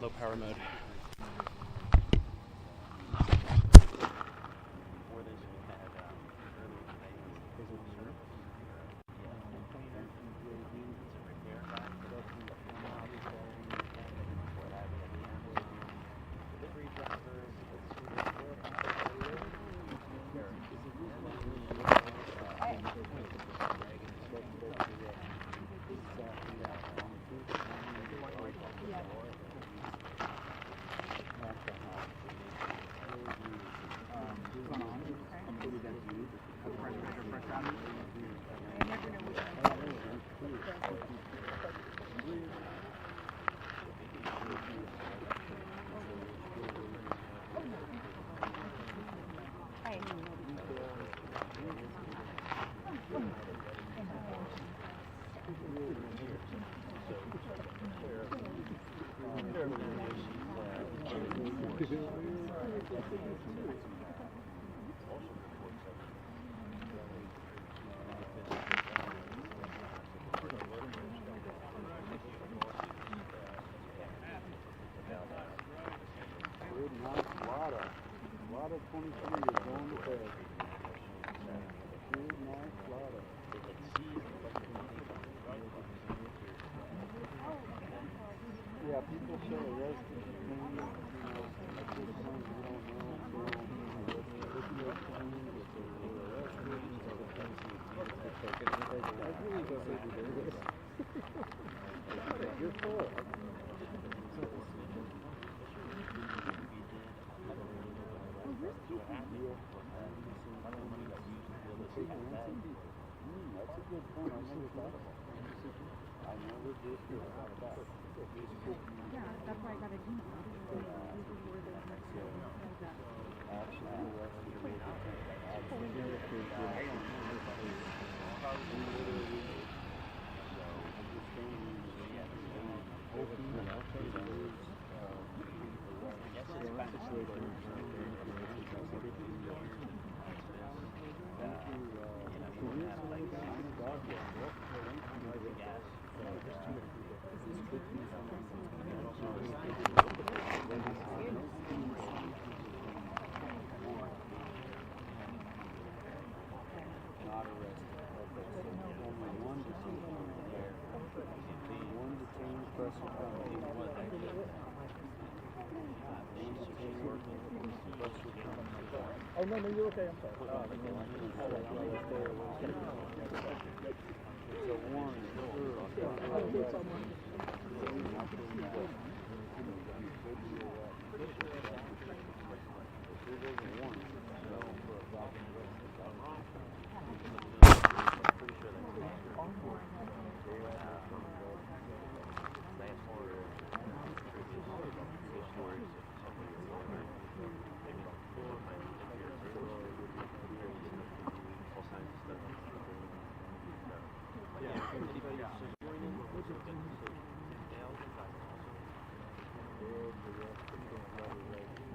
Low power mode. Yeah, people show arrested. You're full. That's a good point. I never thought about that. I never did think about that. Yeah, that's why I got a D. Oh, no, you're okay. I'm sorry. It's a warning.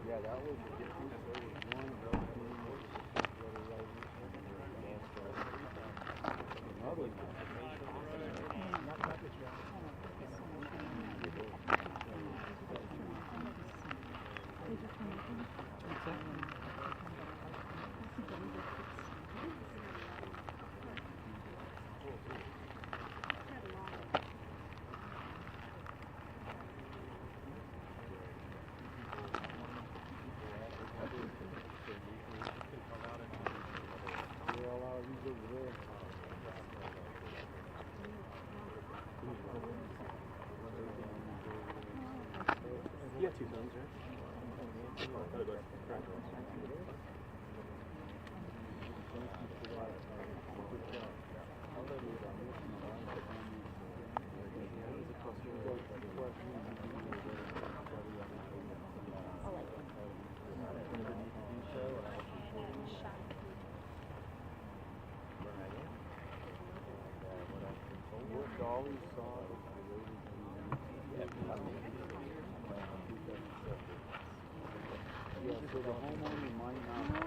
Yeah, that was You got 2 phones, right? so the homeowner might not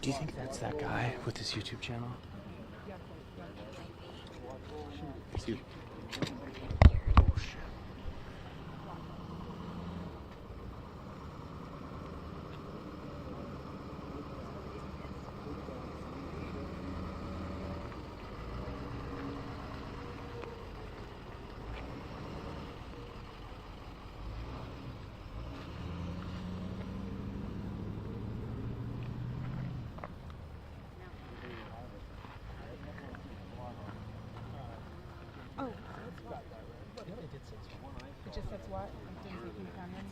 Do you think that's that guy with his YouTube channel? See. Oh shit. It just says what? It didn't say can you come in?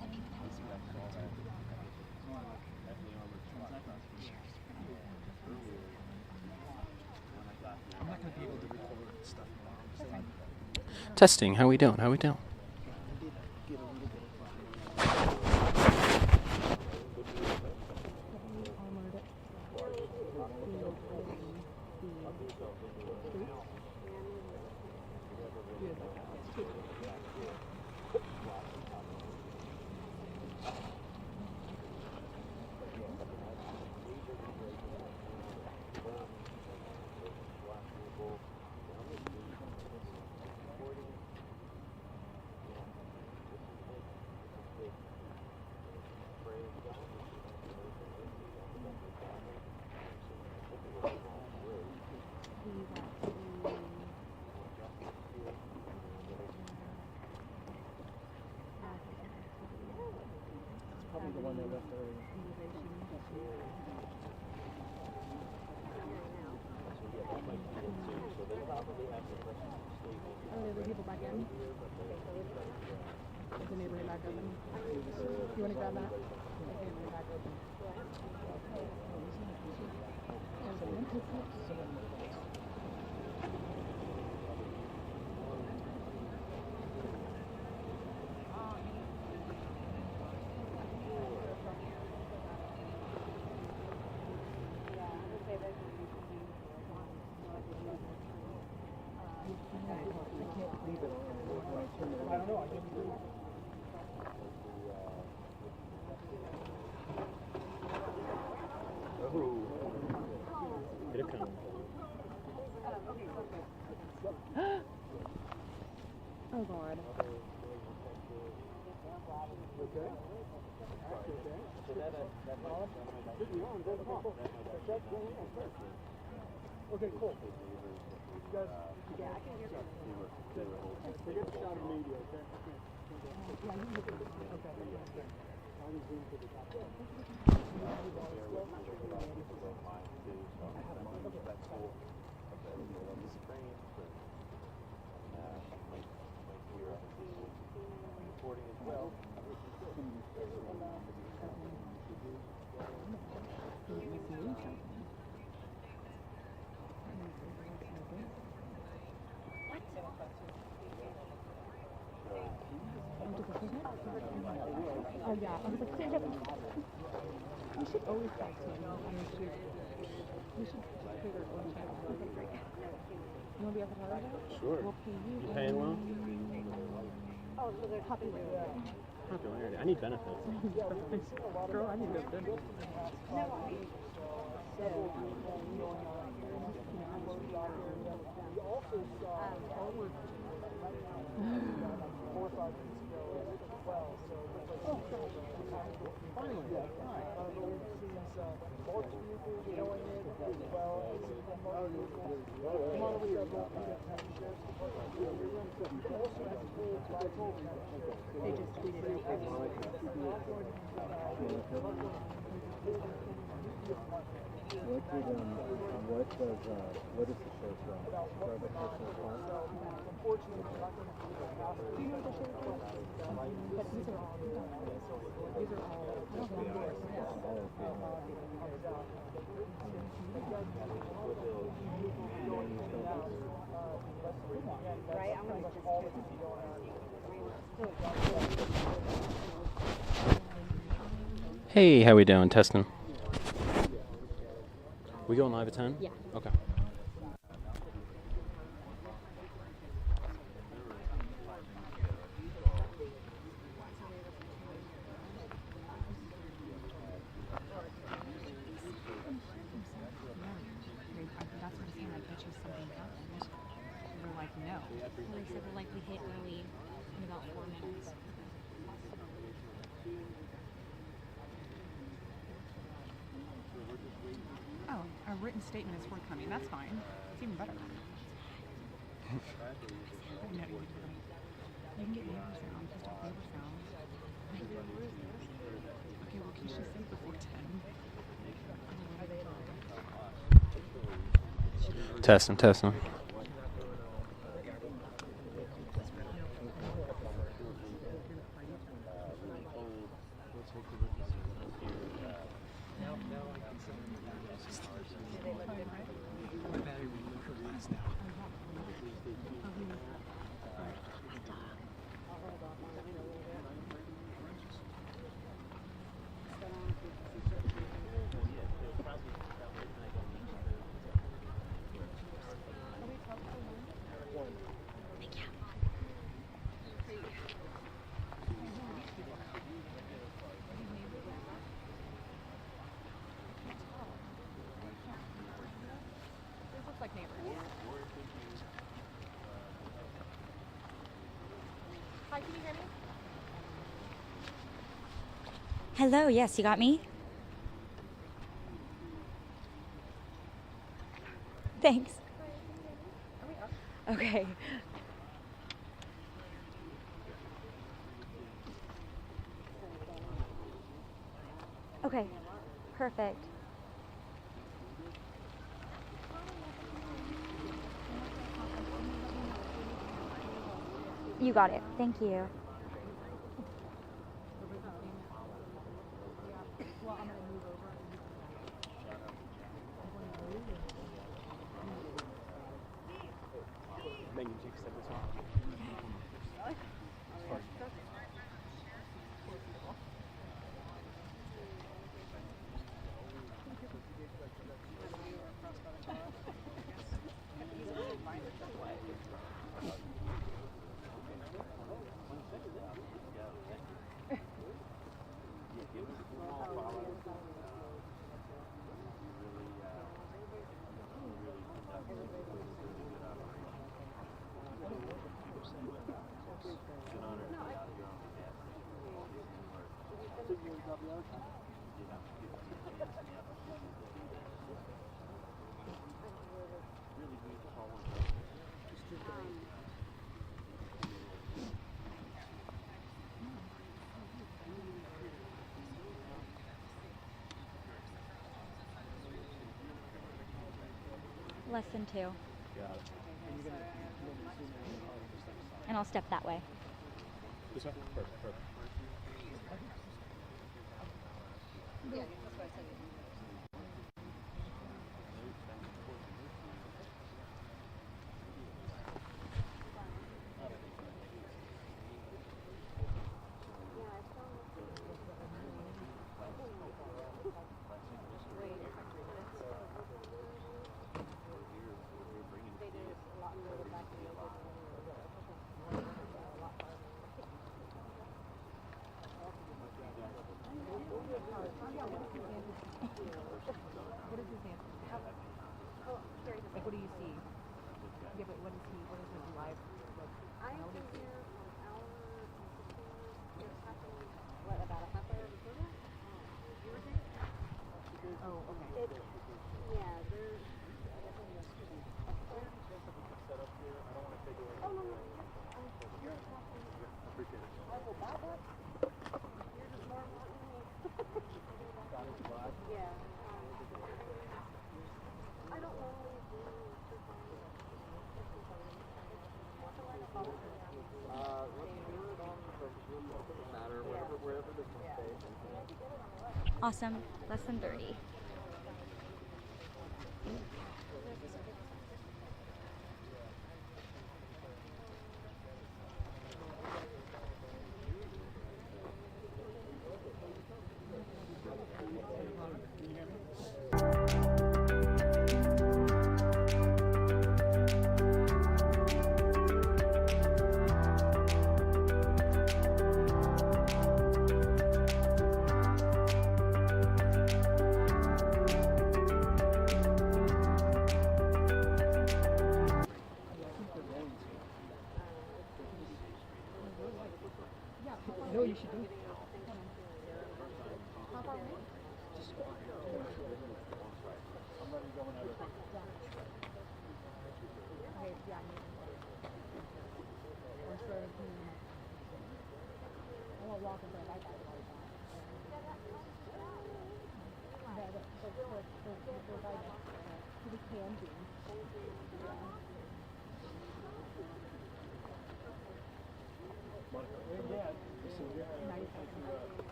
I'm not gonna be able to record stuff now. Testing. How we doing? How we doing? The one that left early. Oh, there were people back in. Is the neighborhood back open? You want to grab that? Okay, we're back open. I don't know. I didn't do Hit a cone. Oh God. okay. Okay, cool. You guys, Yeah, I can hear you. forget the sound of media, okay? Yeah, you can hear me. Okay. I'll zoom to the top. Recording as well. Oh yeah, I was like, you should always talk to him. You should create our own channel. Okay, great. You want to be a photographer? Sure. We'll pay you. You paying well? Oh, so they're popularity. Popularity. I need benefits. Girl, I need no benefits. We also saw Howard 4 or 5 minutes ago as well. So finally, yeah. We've seen some March vehicles going in as well as March vehicles. Come on over here, bro. They just tweeted out. What is the show from? Unfortunately, we're not going to do that. Do you know what the shape is? But these are all, these are all, I don't know. Right? I'm gonna Hey, how we doing? Testing. We going live at 10? Yeah. Okay. That's what I'm saying. I bet you something happened. They're like, no. Well, they said we'll likely hit early in about 4 minutes. Oh, a written statement is forthcoming. That's fine. It's even better. No, you can get neighbor sound. Just off neighbor sound. Okay, well, Keisha said before 10. Testing, testing. This looks like neighbors. Hi, can you hear me? Hello, yes, you got me? Thanks. Okay. Okay, perfect. You got it. Thank you. Well, I'm going to move over. Then you take 7 Less than 2. And I'll step that way. This one? Perfect, perfect. Awesome. Less than 30. You know what you should do?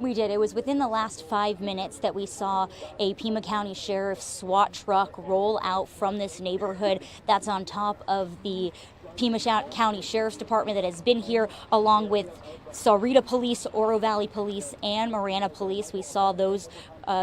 We did. It was within the last 5 minutes that we saw a Pima County Sheriff's SWAT truck roll out from this neighborhood. That's on top of the Pima County Sheriff's Department that has been here, along with Sahuarita Police, Oro Valley Police, and Marana Police. We saw those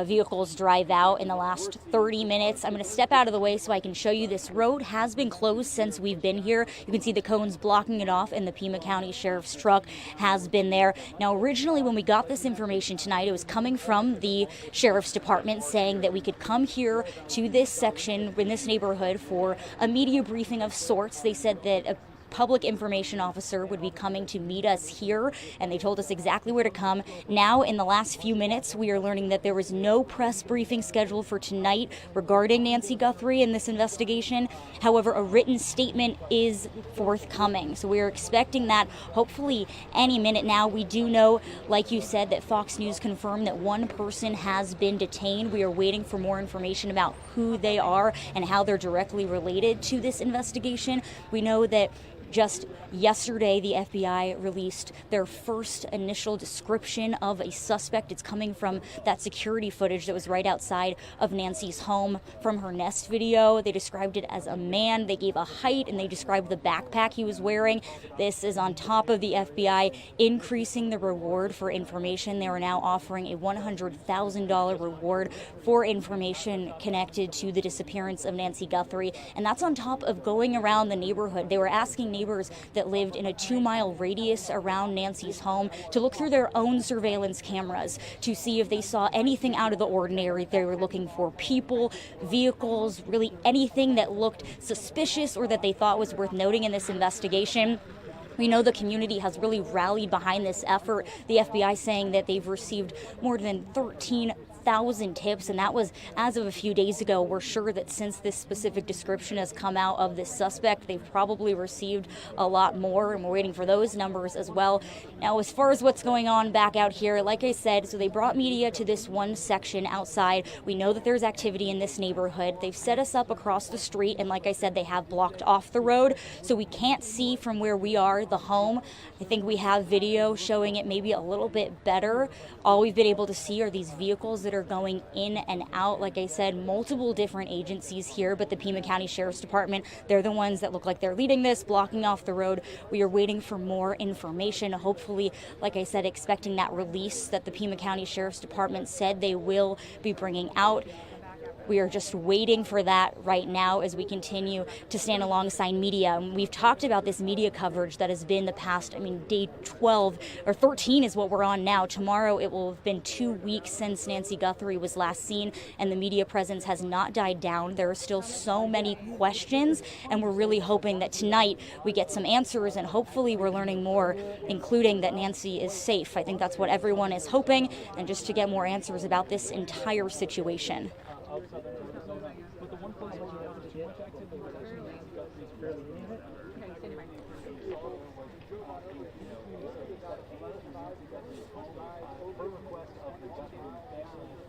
vehicles drive out in the last 30 minutes. I'm going to step out of the way so I can show you this road has been closed since we've been here. You can see the cones blocking it off, and the Pima County Sheriff's truck has been there. Now, originally when we got this information tonight, it was coming from the Sheriff's Department saying that we could come here to this section in this neighborhood for a media briefing of sorts. They said that a public information officer would be coming to meet us here, and they told us exactly where to come. Now, in the last few minutes, we are learning that there was no press briefing scheduled for tonight regarding Nancy Guthrie and this investigation. However, a written statement is forthcoming, so we are expecting that hopefully any minute now. We do know, like you said, that Fox News confirmed that one person has been detained. We are waiting for more information about who they are and how they're directly related to this investigation. We know that just yesterday, the FBI released their first initial description of a suspect. It's coming from that security footage that was right outside of Nancy's home from her Nest video. They described it as a man. They gave a height, and they described the backpack he was wearing. This is on top of the FBI increasing the reward for information. They are now offering a $100,000 reward for information connected to the disappearance of Nancy Guthrie. And that's on top of going around the neighborhood. They were asking neighbors that lived in a 2-mile radius around Nancy's home to look through their own surveillance cameras to see if they saw anything out of the ordinary. They were looking for people, vehicles, really anything that looked suspicious or that they thought was worth noting in this investigation. We know the community has really rallied behind this effort. The FBI saying that they've received more than 13,000 tips, and that was as of a few days ago. We're sure that since this specific description has come out of this suspect, they've probably received a lot more, and we're waiting for those numbers as well. Now, as far as what's going on back out here, like I said, so they brought media to this one section outside. We know that there's activity in this neighborhood. They've set us up across the street, and like I said, they have blocked off the road, so we can't see from where we are the home. I think we have video showing it maybe a little bit better. All we've been able to see are these vehicles that are going in and out. Like I said, multiple different agencies here, but the Pima County Sheriff's Department, they're the ones that look like they're leading this, blocking off the road. We are waiting for more information. Hopefully, like I said, expecting that release that the Pima County Sheriff's Department said they will be bringing out. We are just waiting for that right now as we continue to stand alongside media. And we've talked about this media coverage that has been the past, day 12 or 13 is what we're on now. Tomorrow it will have been 2 weeks since Nancy Guthrie was last seen, and the media presence has not died down. There are still so many questions, and we're really hoping that tonight we get some answers, and hopefully we're learning more, including that Nancy is safe. I think that's what everyone is hoping, and just to get more answers about this entire situation. But the one place where there was too much activity was actually Nancy Guthrie's fairly near it. Okay, stand by. Per request of the Guthrie family,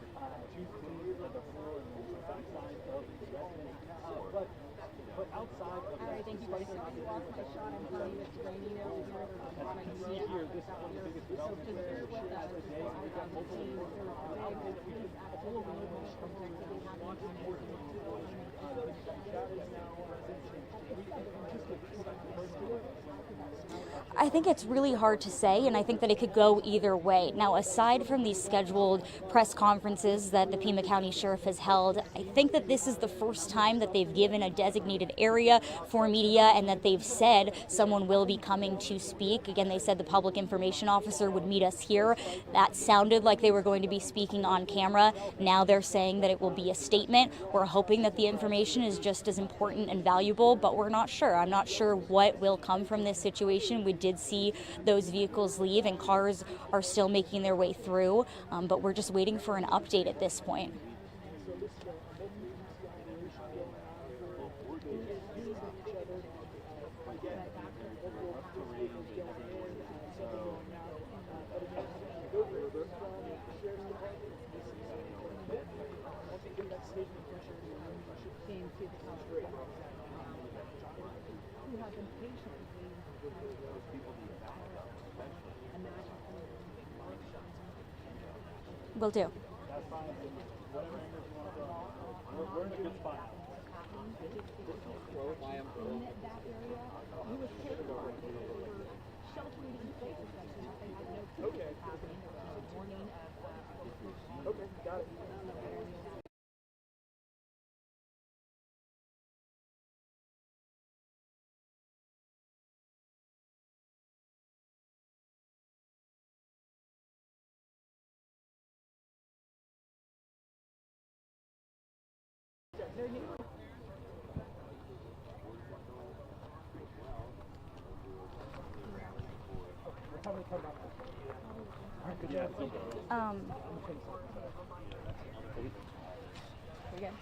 to clear the floor and the backside of the residence. But outside of that, think you guys lost my shot and tell you it's raining over here. As you can see here, this is one of the biggest developments in the with us today. We've got multiple outfits we can pull over I think it's really hard to say, and I think that it could go either way. Now, aside from these scheduled press conferences that the Pima County Sheriff has held, I think that this is the first time that they've given a designated area for media and that they've said someone will be coming to speak. Again, they said the public information officer would meet us here. That sounded like they were going to be speaking on camera. Now they're saying that it will be a statement. We're hoping that the information is just as important and valuable, but we're not sure. I'm not sure what will come from this situation. We did see those vehicles leave and cars are still making their way through, but we're just waiting for an update at this point. Will do. We're in a good spot. Okay, got it. Again.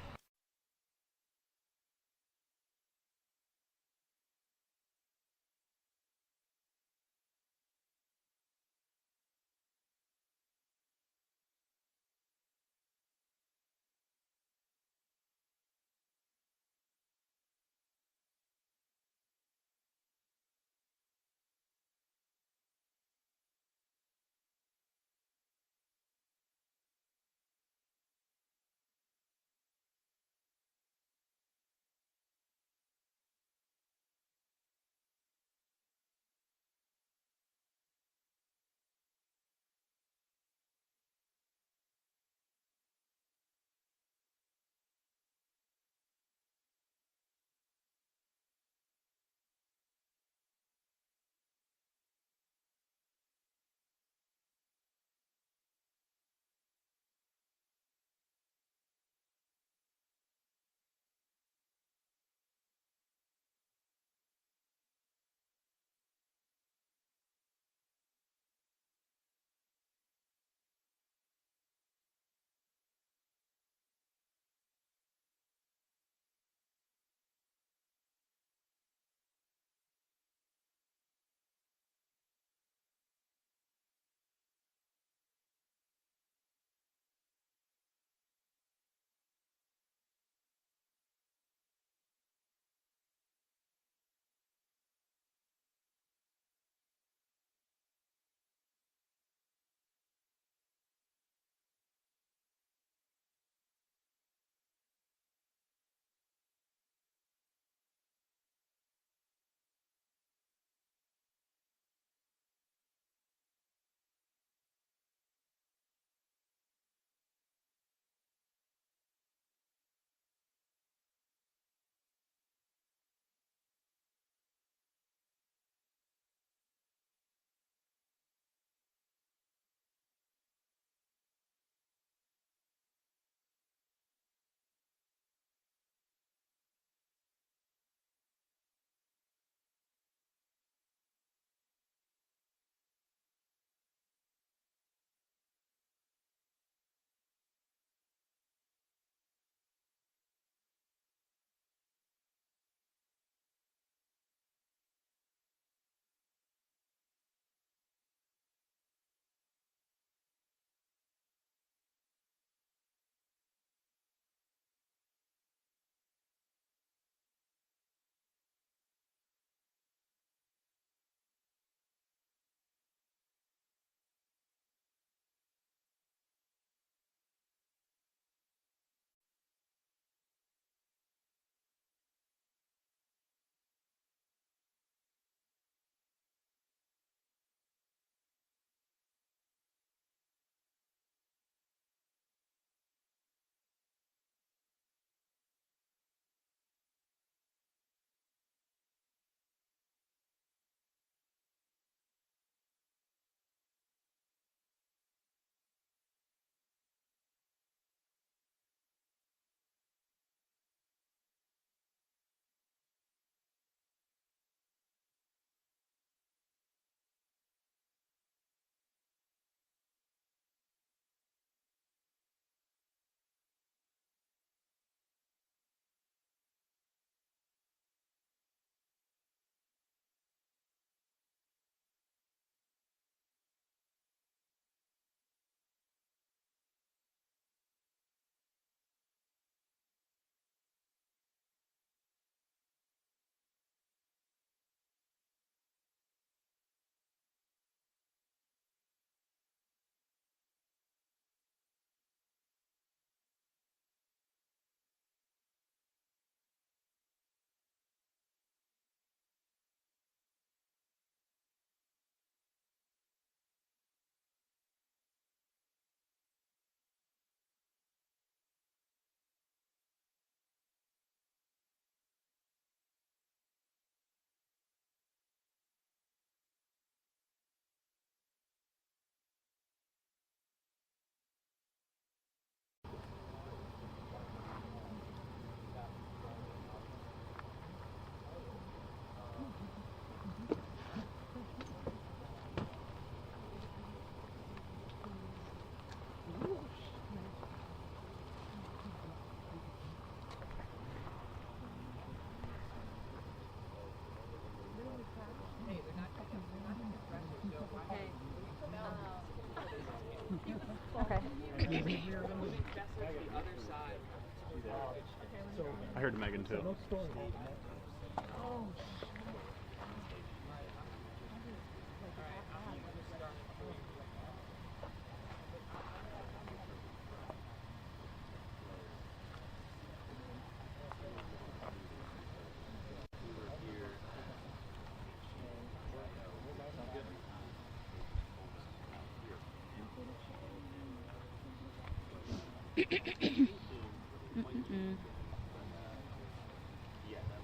I heard Megan too. No story.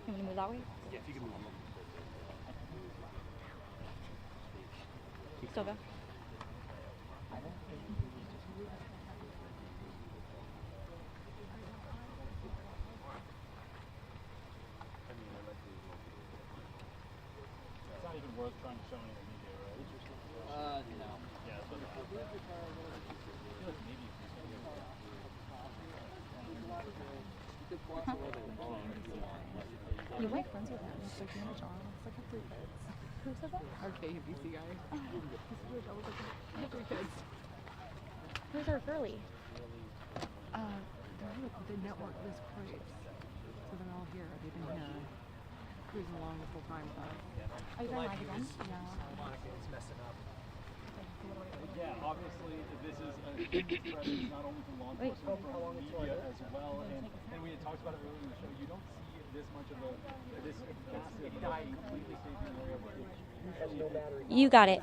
You want to move that way? Yeah, if you can move them. Still go. It's not even worth trying to show any of the media, right? No. Yeah, that's what I feel like maybe You're like friends with him. It's like Hannah John. It's like I have 3 kids. Who said that? Our KBC guy. I was like, I have 3 kids. Where's our girly? The network was crates. So they're all here. They've been here cruising along this whole time with us. Are you going live again? Yeah, obviously this is a big threat not only from law enforcement, but from media as well. And we had talked about it earlier in the show. You don't see this much of this massive, completely safe area. You got it.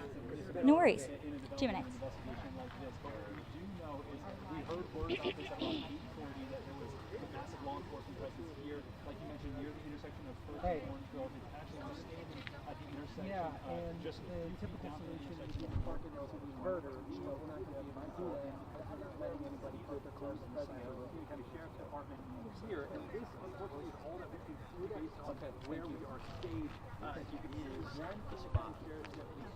No worries. 2 minutes. Investigation like this, but what we do know is we heard word about this at around 8:40 that there was a massive law enforcement presence here, like you mentioned, near the intersection of First and Orangeville. It's actually just standing at the intersection. Yeah, and just the typical solution is to park it as a reverter, but we're not going to be able to do that because we're not letting anybody put their cars in the side. The County Sheriff's Department here, and this, unfortunately, is all that we can see based on where we are staged. As you can see, one County Sheriff's Deputy.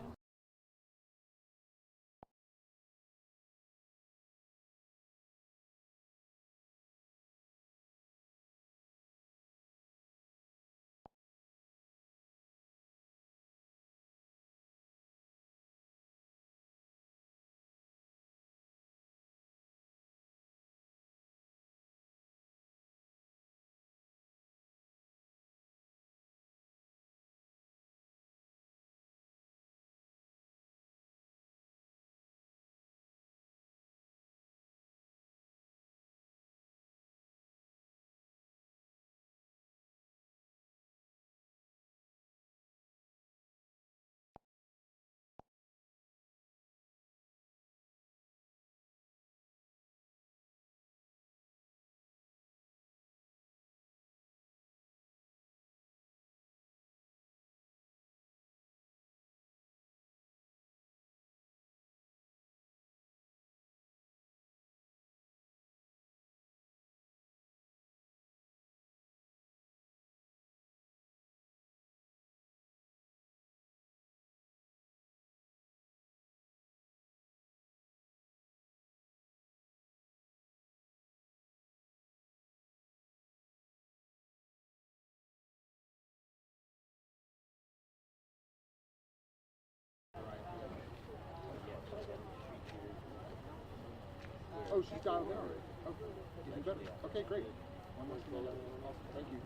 Oh, she's down there already. Okay, even better. Okay, great. One more thing. Awesome. Thank you.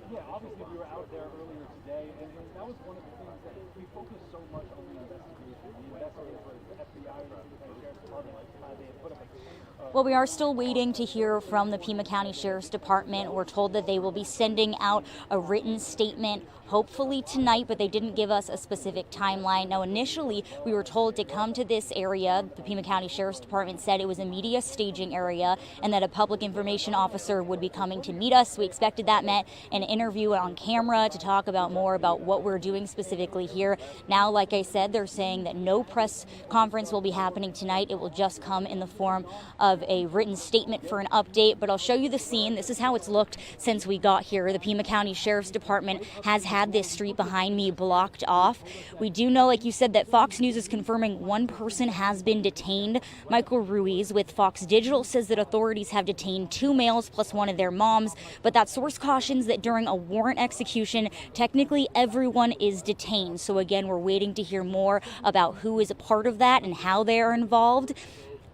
Yeah, obviously we were out there earlier today, and that was one of the things that we focused so much on the investigation. The investigators were the FBI and the Sheriff's Department. They had put up a Well, we are still waiting to hear from the Pima County Sheriff's Department. We're told that they will be sending out a written statement hopefully tonight, but they didn't give us a specific timeline. Now, initially, we were told to come to this area. The Pima County Sheriff's Department said it was a media staging area and that a public information officer would be coming to meet us. We expected that meant an interview on camera to talk about more about what we're doing specifically here. Now, like I said, they're saying that no press conference will be happening tonight. It will just come in the form of a written statement for an update, but I'll show you the scene. This is how it's looked since we got here. The Pima County Sheriff's Department has had this street behind me blocked off. We do know, like you said, that Fox News is confirming one person has been detained, Michael Ruiz, with Fox Digital says that authorities have detained 2 males plus one of their moms, but that source cautions that during a warrant execution, technically everyone is detained. So again, we're waiting to hear more about who is a part of that and how they are involved.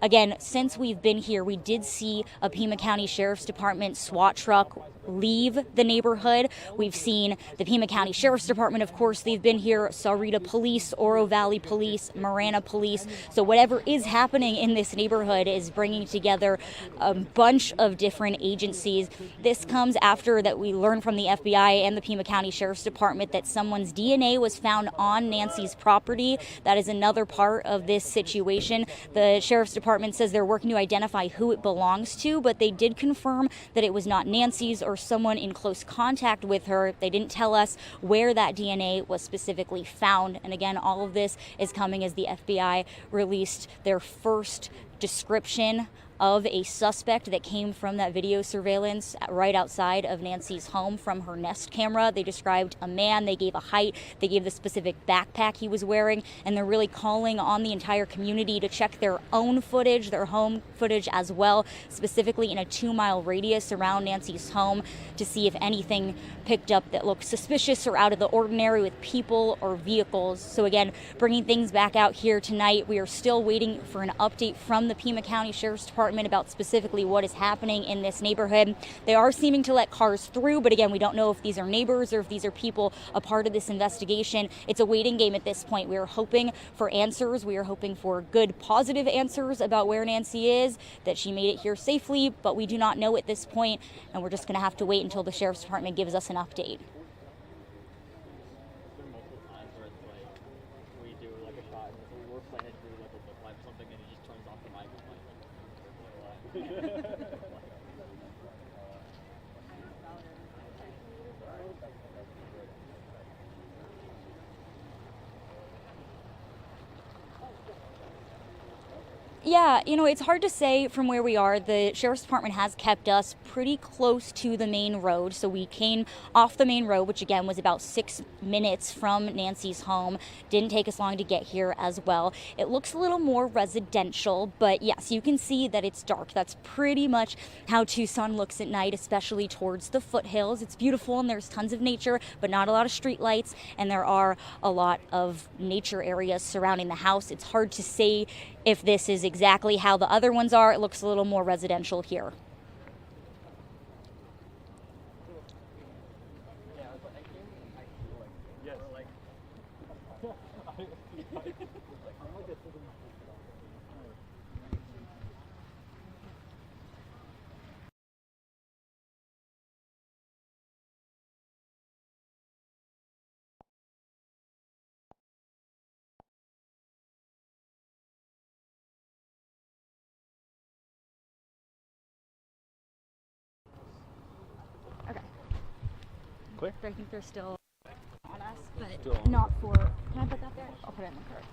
Again, since we've been here, we did see a Pima County Sheriff's Department SWAT truck leave the neighborhood. We've seen the Pima County Sheriff's Department, of course, they've been here, Sahuarita Police, Oro Valley Police, Marana Police. So whatever is happening in this neighborhood is bringing together a bunch of different agencies. This comes after that we learned from the FBI and the Pima County Sheriff's Department that someone's DNA was found on Nancy's property. That is another part of this situation. The Sheriff's Department says they're working to identify who it belongs to, but they did confirm that it was not Nancy's or someone in close contact with her. They didn't tell us where that DNA was specifically found. And again, all of this is coming as the FBI released their first description of a suspect that came from that video surveillance right outside of Nancy's home from her Nest camera. They described a man, they gave a height, they gave the specific backpack he was wearing, and they're really calling on the entire community to check their own footage, their home footage as well, specifically in a 2-mile radius around Nancy's home to see if anything picked up that looked suspicious or out of the ordinary with people or vehicles. So again, bringing things back out here tonight, we are still waiting for an update from the Pima County Sheriff's Department about specifically what is happening in this neighborhood. They are seeming to let cars through, but again, we don't know if these are neighbors or if these are people a part of this investigation. It's a waiting game at this point. We are hoping for answers. We are hoping for good, positive answers about where Nancy is, that she made it here safely, but we do not know at this point, and we're just going to have to wait until the Sheriff's Department gives us an update. Yeah, it's hard to say from where we are. The Sheriff's Department has kept us pretty close to the main road. So we came off the main road, which again was about 6 minutes from Nancy's home. Didn't take us long to get here as well. It looks a little more residential, but yes, you can see that it's dark. That's pretty much how Tucson looks at night, especially towards the foothills. It's beautiful and there's tons of nature, but not a lot of street lights, and there are a lot of nature areas surrounding the house. It's hard to say if this is exactly how the other ones are. It looks a little more residential here. Okay. Clear? I think they're still on us, but Still. not for. Can I put that there? I'll put it in the cart.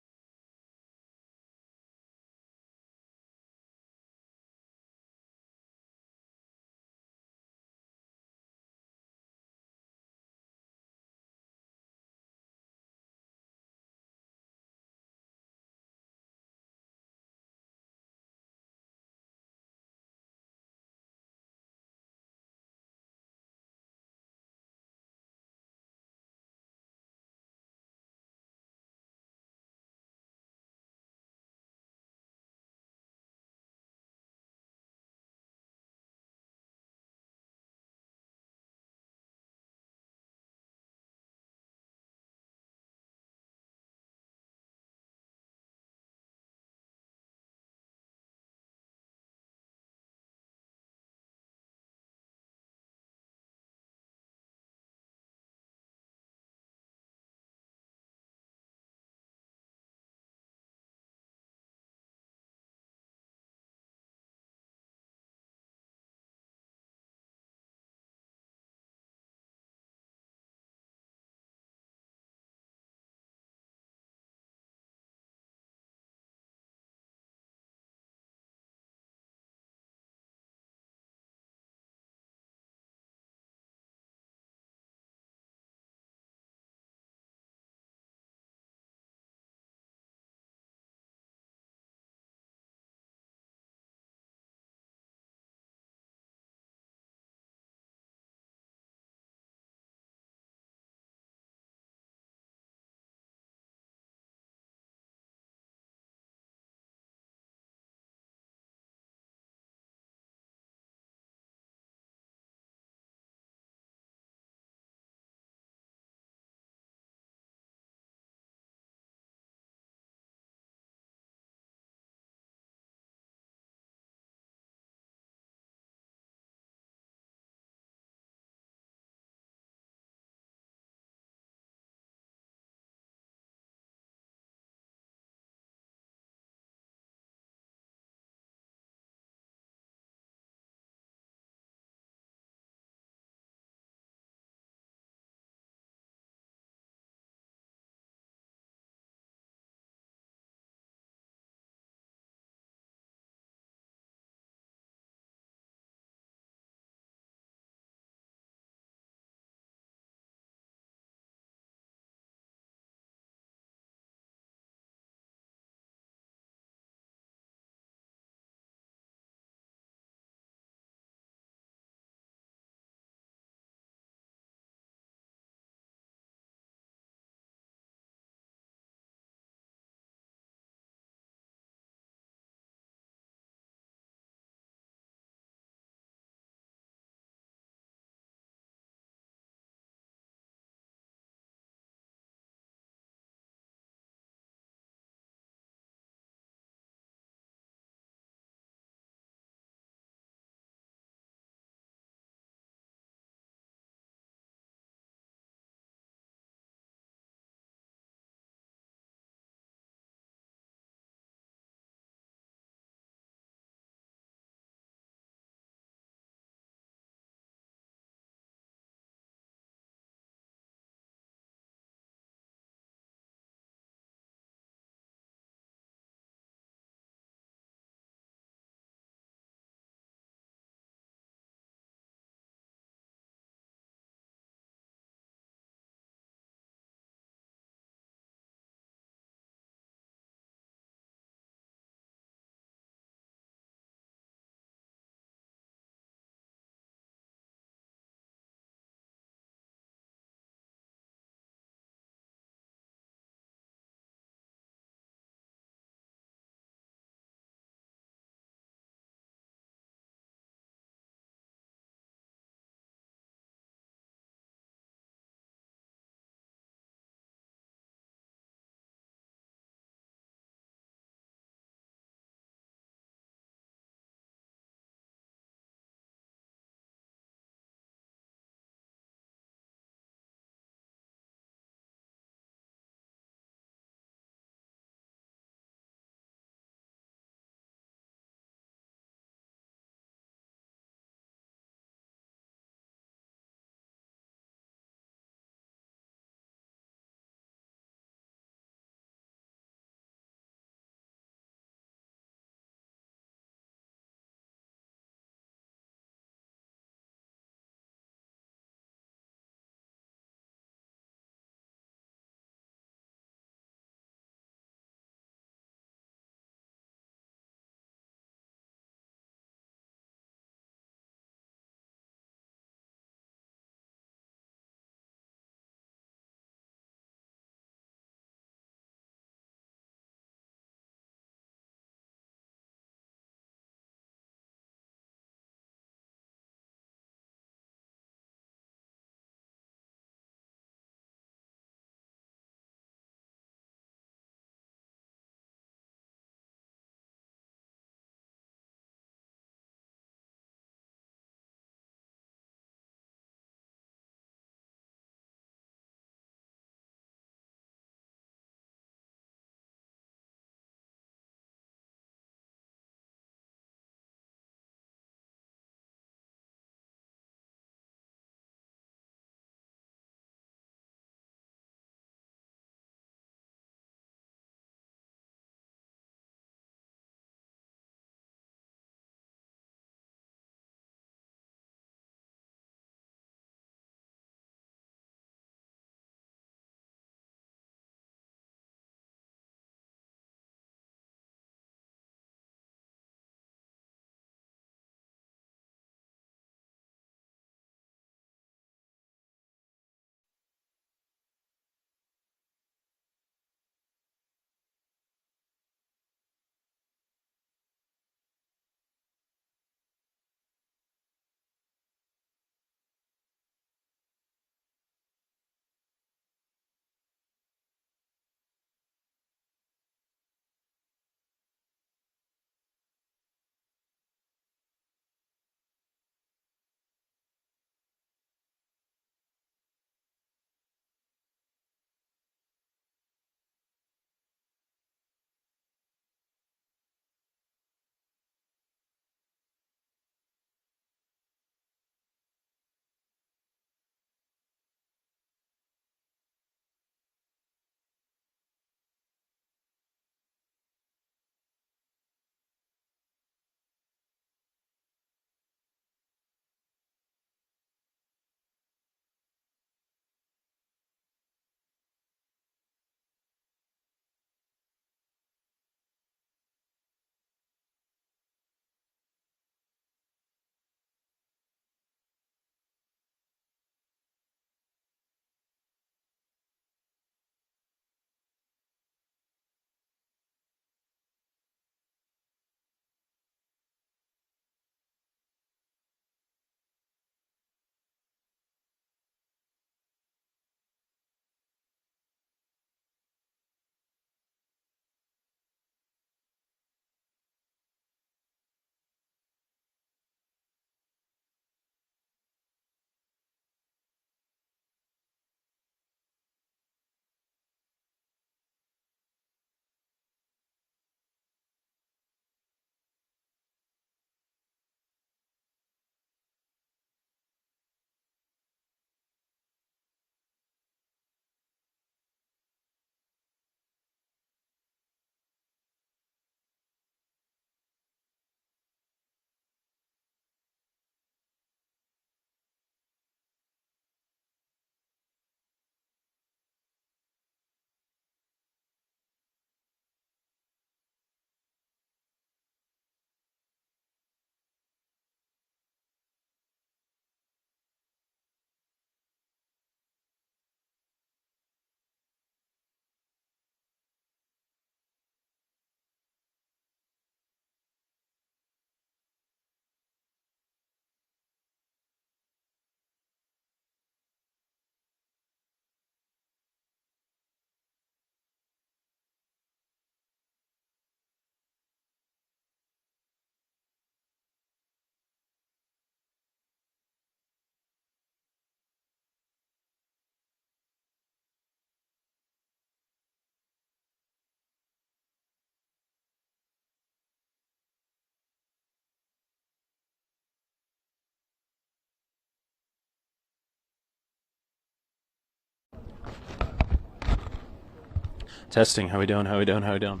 Testing. How we doing? How we doing? How we doing?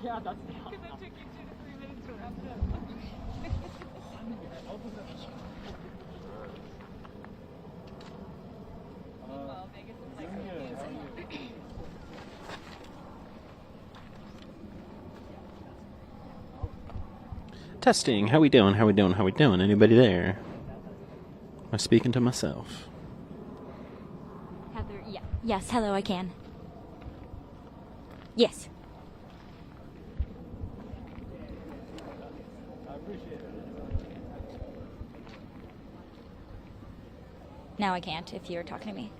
Yeah, that's because it took you 2 to 3 minutes to wrap it up. Meanwhile, Vegas is like confusing. Testing. How we doing? How we doing? How we doing? Anybody there? Am I speaking to myself? Heather, yeah. Yes, hello, I can. Yes. Now I can't if you're talking to me.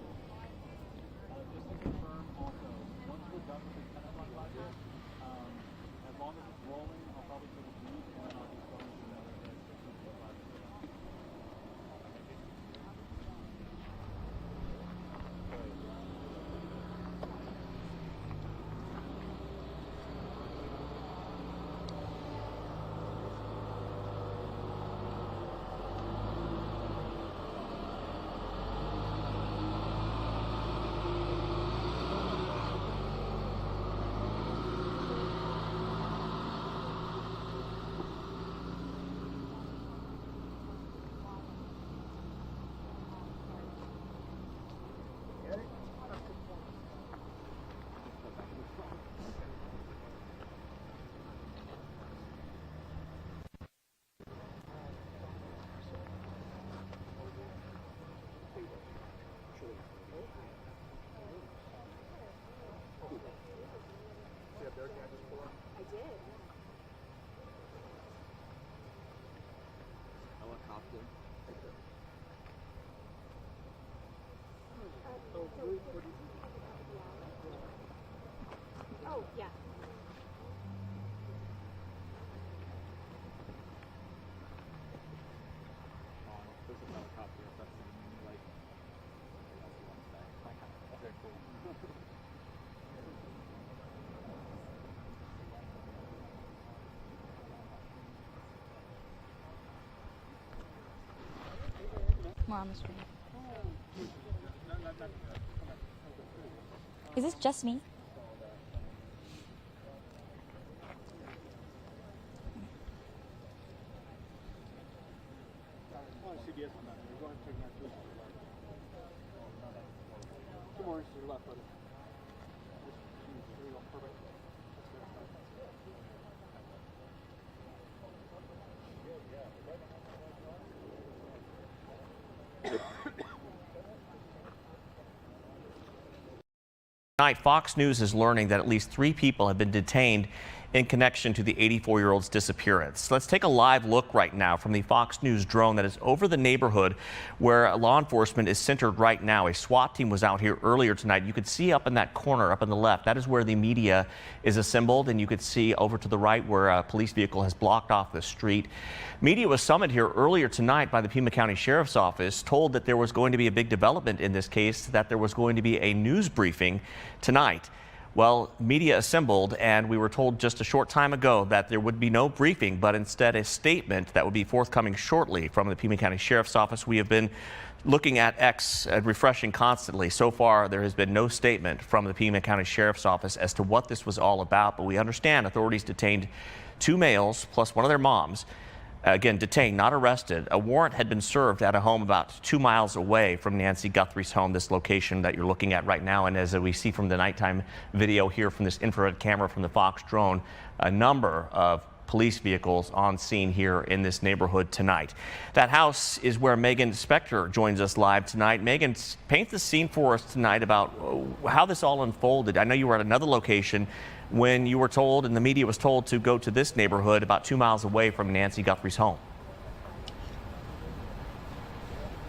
Oh, yeah. More on the screen. Is this just me? Tonight, Fox News is learning that at least 3 people have been detained in connection to the 84-year-old's disappearance. Let's take a live look right now from the Fox News drone that is over the neighborhood where law enforcement is centered right now. A SWAT team was out here earlier tonight. You could see up in that corner, up on the left, that is where the media is assembled, and you could see over to the right where a police vehicle has blocked off the street. Media was summoned here earlier tonight by the Pima County Sheriff's Office, told that there was going to be a big development in this case, that there was going to be a news briefing tonight. Well, media assembled, and we were told just a short time ago that there would be no briefing, but instead a statement that would be forthcoming shortly from the Pima County Sheriff's Office. We have been looking at X and refreshing constantly. So far, there has been no statement from the Pima County Sheriff's Office as to what this was all about, but we understand authorities detained 2 males plus one of their moms. Again, detained, not arrested. A warrant had been served at a home about 2 miles away from Nancy Guthrie's home, this location that you're looking at right now. And as we see from the nighttime video here from this infrared camera from the Fox drone, a number of police vehicles on scene here in this neighborhood tonight. That house is where Megan Spector joins us live tonight. Megan, paint the scene for us tonight about how this all unfolded. I know you were at another location when you were told, and the media was told, to go to this neighborhood about 2 miles away from Nancy Guthrie's home.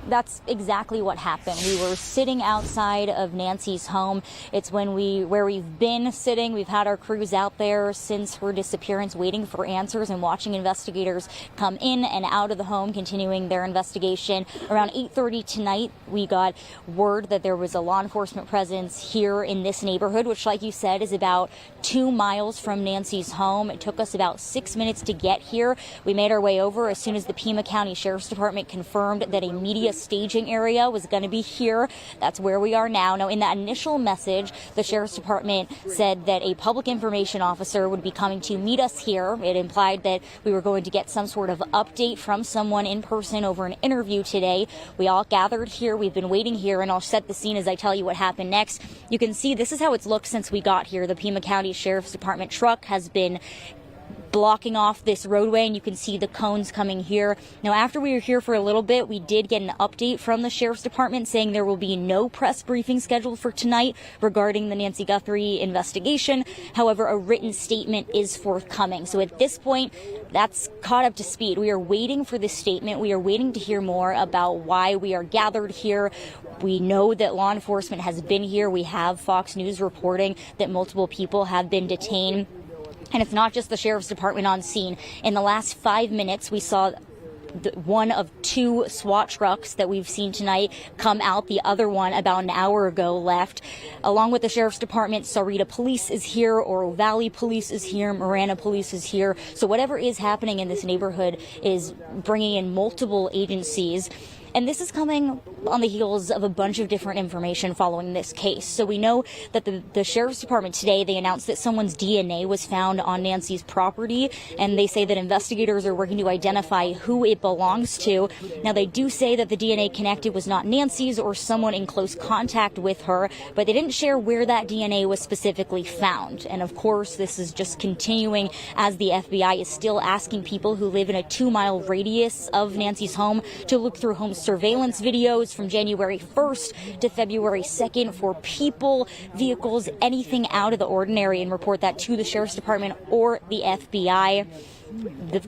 That's exactly what happened. We were sitting outside of Nancy's home. It's where we've been sitting. We've had our crews out there since her disappearance, waiting for answers and watching investigators come in and out of the home, continuing their investigation. Around 8:30 tonight, we got word that there was a law enforcement presence here in this neighborhood, which, like you said, is about 2 miles from Nancy's home. It took us about 6 minutes to get here. We made our way over as soon as the Pima County Sheriff's Department confirmed that a media staging area was going to be here. That's where we are now. Now, in that initial message, the Sheriff's Department said that a public information officer would be coming to meet us here. It implied that we were going to get some sort of update from someone in person over an interview today. We all gathered here. We've been waiting here, and I'll set the scene as I tell you what happened next. You can see this is how it's looked since we got here. The Pima County Sheriff's Department truck has been blocking off this roadway, and you can see the cones coming here. Now, after we were here for a little bit, we did get an update from the Sheriff's Department saying there will be no press briefing scheduled for tonight regarding the Nancy Guthrie investigation. However, a written statement is forthcoming. So at this point, that's caught up to speed. We are waiting for this statement. We are waiting to hear more about why we are gathered here. We know that law enforcement has been here. We have Fox News reporting that multiple people have been detained. And it's not just the Sheriff's Department on scene. In the last 5 minutes, we saw one of 2 SWAT trucks that we've seen tonight come out. The other one about an hour ago left. Along with the Sheriff's Department, Sahuarita Police is here, Oro Valley Police is here, Marana Police is here. So whatever is happening in this neighborhood is bringing in multiple agencies. And this is coming on the heels of a bunch of different information following this case. So we know that the Sheriff's Department today, they announced that someone's DNA was found on Nancy's property, and they say that investigators are working to identify who it belongs to. Now, they do say that the DNA connected was not Nancy's or someone in close contact with her, but they didn't share where that DNA was specifically found. And of course, this is just continuing as the FBI is still asking people who live in a 2-mile radius of Nancy's home to look through home surveillance videos from January 1st to February 2nd for people, vehicles, anything out of the ordinary, and report that to the Sheriff's Department or the FBI.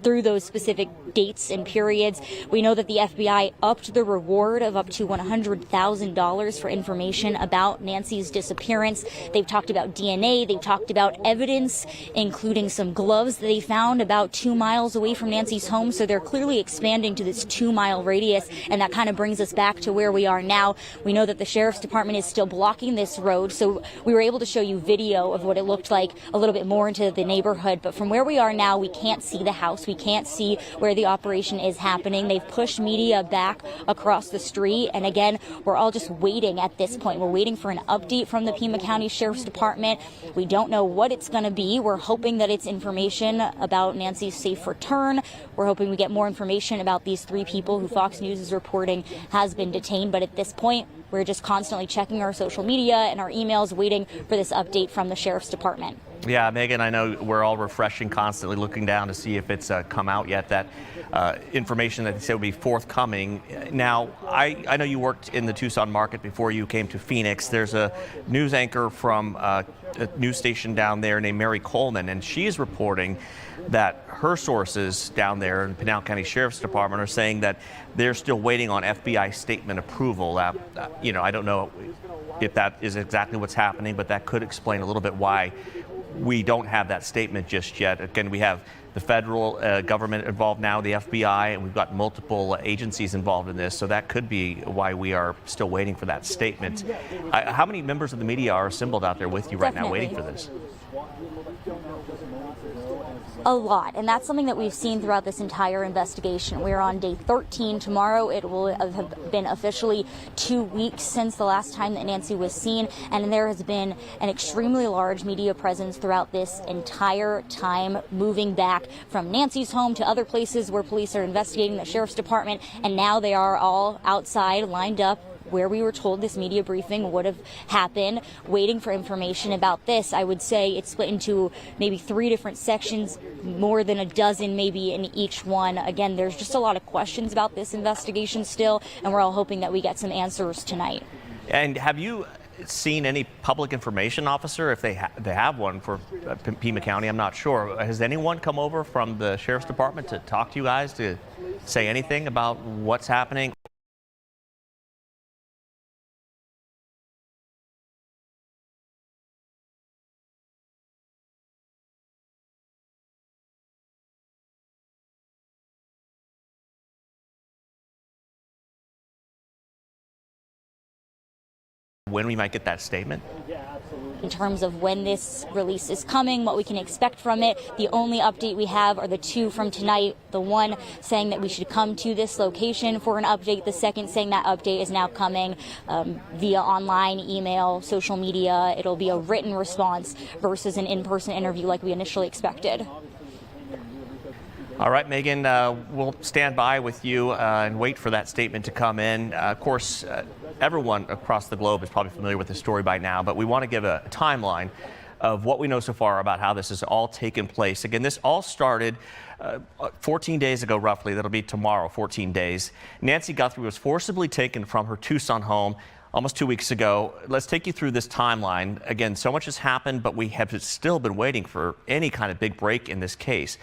Through those specific dates and periods. We know that the FBI upped the reward of up to $100,000 for information about Nancy's disappearance. They've talked about DNA. They've talked about evidence, including some gloves that they found about 2 miles away from Nancy's home. So they're clearly expanding to this 2-mile radius, and that kind of brings us back to where we are now. We know that the Sheriff's Department is still blocking this road, so we were able to show you video of what it looked like a little bit more into the neighborhood. But from where we are now, we can't see the house. We can't see where the operation is happening. They've pushed media back across the street. And again, we're all just waiting at this point. We're waiting for an update from the Pima County Sheriff's Department. We don't know what it's going to be. We're hoping that it's information about Nancy's safe return. We're hoping we get more information about these 3 people who Fox News is reporting has been detained. But at this point, we're just constantly checking our social media and our emails, waiting for this update from the Sheriff's Department. Yeah, Megan, I know we're all refreshing, constantly looking down to see if it's come out yet, that information that they said would be forthcoming. Now, I know you worked in the Tucson market before you came to Phoenix. There's a news anchor from a news station down there named Mary Coleman, and she is reporting that her sources down there in the Pinal County Sheriff's Department are saying that they're still waiting on FBI statement approval. You know, I don't know if that is exactly what's happening, but that could explain a little bit why we don't have that statement just yet. Again, we have the federal government involved now, the FBI, and we've got multiple agencies involved in this, so that could be why we are still waiting for that statement. How many members of the media are assembled out there with you right now waiting for this? A lot, and that's something that we've seen throughout this entire investigation. We're on day 13 tomorrow. It will have been officially 2 weeks since the last time that Nancy was seen, and there has been an extremely large media presence throughout this entire time, moving back from Nancy's home to other places where police are investigating, the Sheriff's Department, and now they are all outside lined up where we were told this media briefing would have happened, waiting for information about this. I would say it's split into maybe 3 different sections, more than a dozen maybe in each one. Again, there's just a lot of questions about this investigation still, and we're all hoping that we get some answers tonight. And have you seen any public information officer, if they have one for Pima County? I'm not sure. Has anyone come over from the Sheriff's Department to talk to you guys, to say anything about what's happening? when we might get that statement? In terms of when this release is coming, what we can expect from it, the only update we have are the two from tonight. The one saying that we should come to this location for an update. The second saying that update is now coming via online, email, social media. It'll be a written response versus an in-person interview like we initially expected. All right, Megan, we'll stand by with you and wait for that statement to come in. Of course, everyone across the globe is probably familiar with the story by now, but we want to give a timeline of what we know so far about how this has all taken place. Again, this all started 14 days ago, roughly. That'll be tomorrow, 14 days. Nancy Guthrie was forcibly taken from her Tucson home almost 2 weeks ago. Let's take you through this timeline. Again, so much has happened, but we have still been waiting for any kind of big break in this case.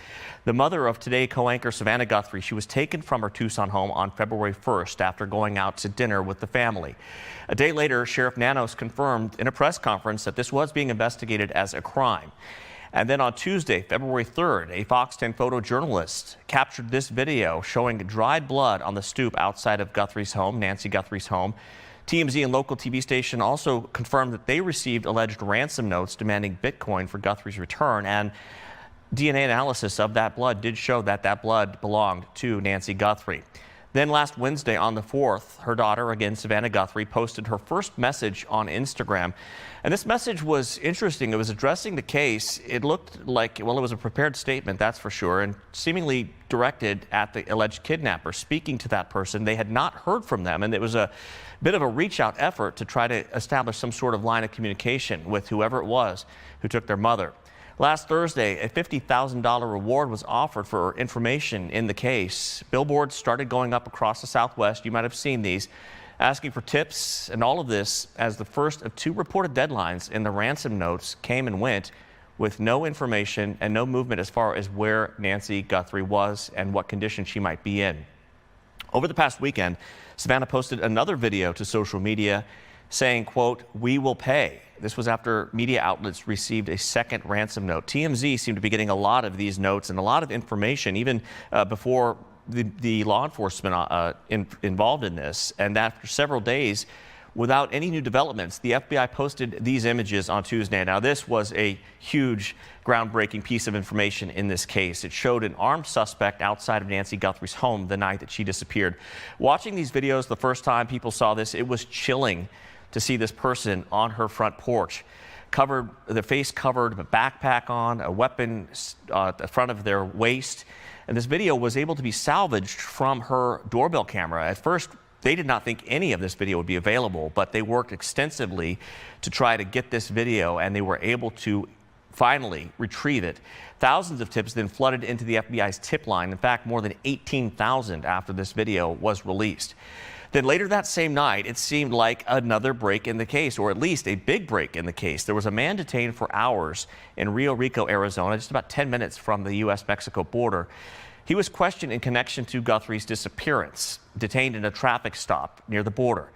The mother of Today co-anchor Savannah Guthrie, she was taken from her Tucson home on February 1st after going out to dinner with the family. A day later, Sheriff Nanos confirmed in a press conference that this was being investigated as a crime. And then on Tuesday, February 3rd, a Fox 10 photojournalist captured this video showing dried blood on the stoop outside of Guthrie's home, Nancy Guthrie's home. TMZ and local TV station also confirmed that they received alleged ransom notes demanding Bitcoin for Guthrie's return, and DNA analysis of that blood did show that that blood belonged to Nancy Guthrie. Then last Wednesday on the 4th, her daughter, again Savannah Guthrie, posted her first message on Instagram. And this message was interesting. It was addressing the case. It looked like, well, it was a prepared statement, that's for sure, and seemingly directed at the alleged kidnapper. Speaking to that person, they had not heard from them, and it was a bit of a reach-out effort to try to establish some sort of line of communication with whoever it was who took their mother. Last Thursday, a $50,000 reward was offered for information in the case. Billboards started going up across the Southwest. You might have seen these, asking for tips, and all of this as the first of two reported deadlines in the ransom notes came and went with no information and no movement as far as where Nancy Guthrie was and what condition she might be in. Over the past weekend, Savannah posted another video to social media saying, quote, "We will pay." This was after media outlets received a second ransom note. TMZ seemed to be getting a lot of these notes and a lot of information even before the law enforcement involved in this. And after several days, without any new developments, the FBI posted these images on Tuesday. Now, this was a huge, groundbreaking piece of information in this case. It showed an armed suspect outside of Nancy Guthrie's home the night that she disappeared. Watching these videos the first time people saw this, it was chilling to see this person on her front porch, covered, the face covered, a backpack on, a weapon at the front of their waist. And this video was able to be salvaged from her doorbell camera. At first, they did not think any of this video would be available, but they worked extensively to try to get this video, and they were able to finally retrieve it. Thousands of tips then flooded into the FBI's tip line. In fact, more than 18,000 after this video was released. Then later that same night, it seemed like another break in the case, or at least a big break in the case. There was a man detained for hours in Rio Rico, Arizona, just about 10 minutes from the U.S.-Mexico border. He was questioned in connection to Guthrie's disappearance, detained in a traffic stop near the border.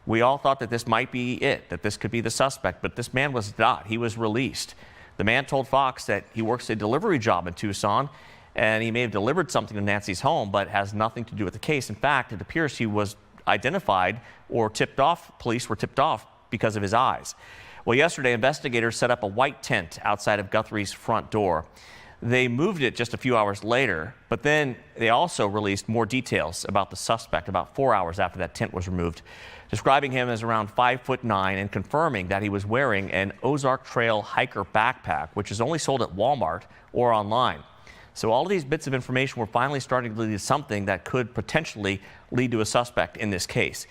We all thought that this might be it, that this could be the suspect, but this man was not. He was released. The man told Fox that he works a delivery job in Tucson, and he may have delivered something to Nancy's home, but has nothing to do with the case. In fact, it appears he was identified or tipped off, police were tipped off because of his eyes. Well, yesterday, investigators set up a white tent outside of Guthrie's front door. They moved it just a few hours later, but then they also released more details about the suspect about 4 hours after that tent was removed, describing him as around 5'9" and confirming that he was wearing an Ozark Trail hiker backpack, which is only sold at Walmart or online. So all of these bits of information were finally starting to lead to something that could potentially lead to a suspect in this case.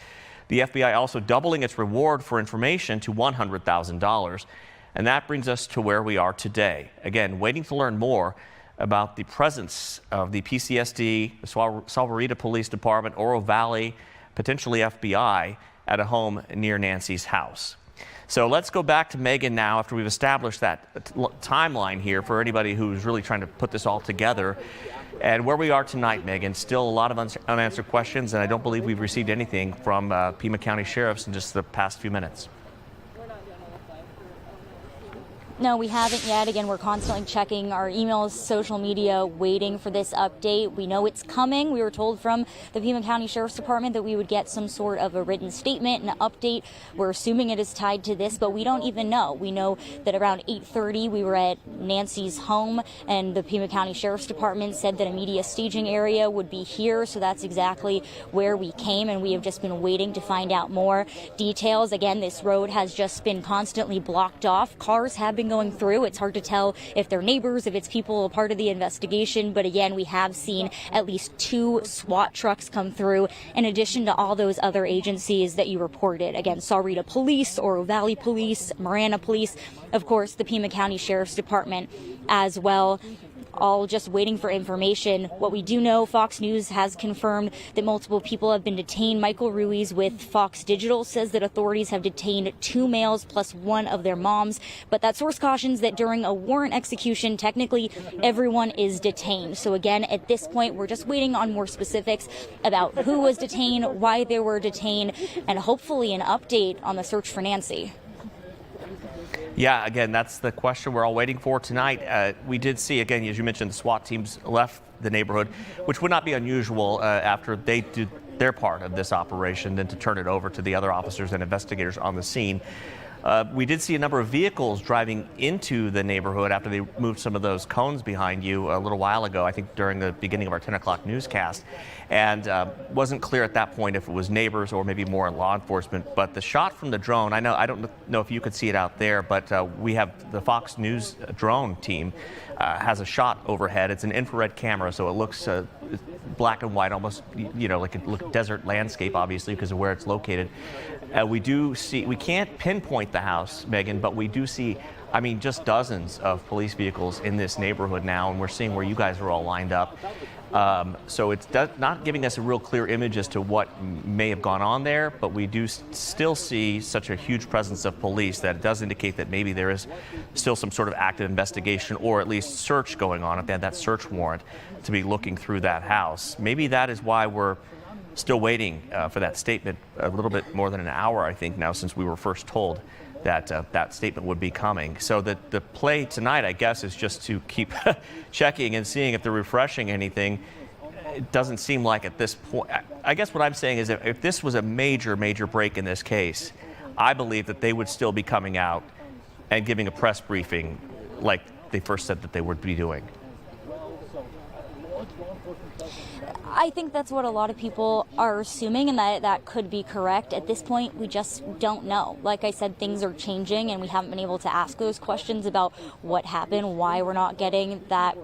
The FBI also doubling its reward for information to $100,000. And that brings us to where we are today. Again, waiting to learn more about the presence of the PCSD, the Salvarita Police Department, Oro Valley, potentially FBI, at a home near Nancy's house. So let's go back to Megan now after we've established that timeline here for anybody who's really trying to put this all together. And where we are tonight, Megan, still a lot of unanswered questions, and I don't believe we've received anything from Pima County sheriffs in just the past few minutes. No, we haven't yet. Again, we're constantly checking our emails, social media, waiting for this update. We know it's coming. We were told from the Pima County Sheriff's Department that we would get some sort of a written statement, an update. We're assuming it is tied to this, but we don't even know. We know that around 8:30 we were at Nancy's home, and the Pima County Sheriff's Department said that a media staging area would be here, so that's exactly where we came, and we have just been waiting to find out more details. Again, this road has just been constantly blocked off. Cars have been going through. It's hard to tell if they're neighbors, if it's people a part of the investigation. But again, we have seen at least 2 SWAT trucks come through, in addition to all those other agencies that you reported. Again, Sahuarita Police, Oro Valley Police, Marana Police, of course, the Pima County Sheriff's Department as well. All just waiting for information. What we do know, Fox News has confirmed that multiple people have been detained. Michael Ruiz with Fox Digital says that authorities have detained 2 males plus 1 of their moms. But that source cautions that during a warrant execution, technically everyone is detained. So again, at this point, we're just waiting on more specifics about who was detained, why they were detained, and hopefully an update on the search for Nancy. Yeah, again, that's the question we're all waiting for tonight. We did see, again, as you mentioned, the SWAT teams left the neighborhood, which would not be unusual after they did their part of this operation, then to turn it over to the other officers and investigators on the scene. We did see a number of vehicles driving into the neighborhood after they moved some of those cones behind you a little while ago, I think during the beginning of our 10 o'clock newscast. And wasn't clear at that point if it was neighbors or maybe more law enforcement. But the shot from the drone, I don't know if you could see it out there, but we have the Fox News drone team has a shot overhead. It's an infrared camera, so it looks black and white, almost, you know, like a desert landscape, obviously, because of where it's located. We do see, we can't pinpoint the house, Megan, but we do see, I mean, just dozens of police vehicles in this neighborhood now, and we're seeing where you guys are all lined up. So it's not giving us a real clear image as to what may have gone on there, but we do still see such a huge presence of police that it does indicate that maybe there is still some sort of active investigation or at least search going on, if they had that search warrant to be looking through that house. Maybe that is why we're still waiting for that statement a little bit more than an hour, I think, now, since we were first told that that statement would be coming. So the play tonight, I guess, is just to keep checking and seeing if they're refreshing anything. It doesn't seem like at this point. I guess what I'm saying is if this was a major break in this case, I believe that they would still be coming out and giving a press briefing like they first said that they would be doing. I think that's what a lot of people are assuming, and that could be correct. At this point, we just don't know. Like I said, things are changing, and we haven't been able to ask those questions about what happened, why we're not getting that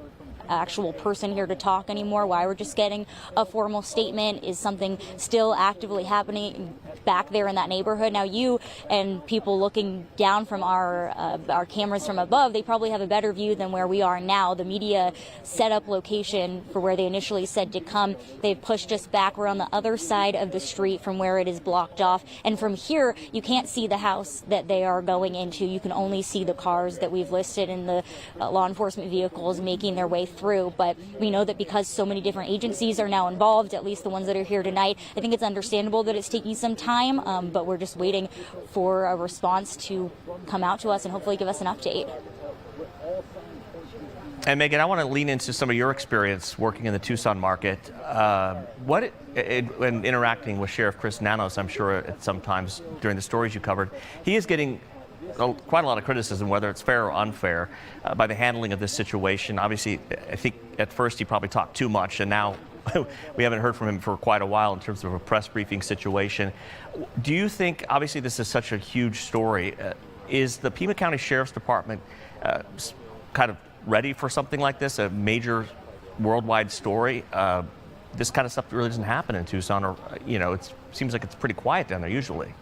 actual person here to talk anymore, why we're just getting a formal statement. Is something still actively happening back there in that neighborhood? Now, you and people looking down from our cameras from above, they probably have a better view than where we are now. The media set up location for where they initially said to come. They've pushed us back. We're on the other side of the street from where it is blocked off, and from here you can't see the house that they are going into. You can only see the cars that we've listed and the law enforcement vehicles making their way through. But we know that because so many different agencies are now involved, at least the ones that are here tonight, I think it's understandable that it's taking some time, but we're just waiting for a response to come out to us and hopefully give us an update. And Megan, I want to lean into some of your experience working in the Tucson market. When interacting with Sheriff Chris Nanos, I'm sure at sometimes during the stories you covered, he is getting quite a lot of criticism, whether it's fair or unfair, by the handling of this situation. Obviously, I think at first he probably talked too much, and now we haven't heard from him for quite a while in terms of a press briefing situation. Do you think, obviously this is such a huge story, is the Pima County Sheriff's Department kind of ready for something like this, a major worldwide story? This kind of stuff really doesn't happen in Tucson, or, you know, it seems like it's pretty quiet down there usually.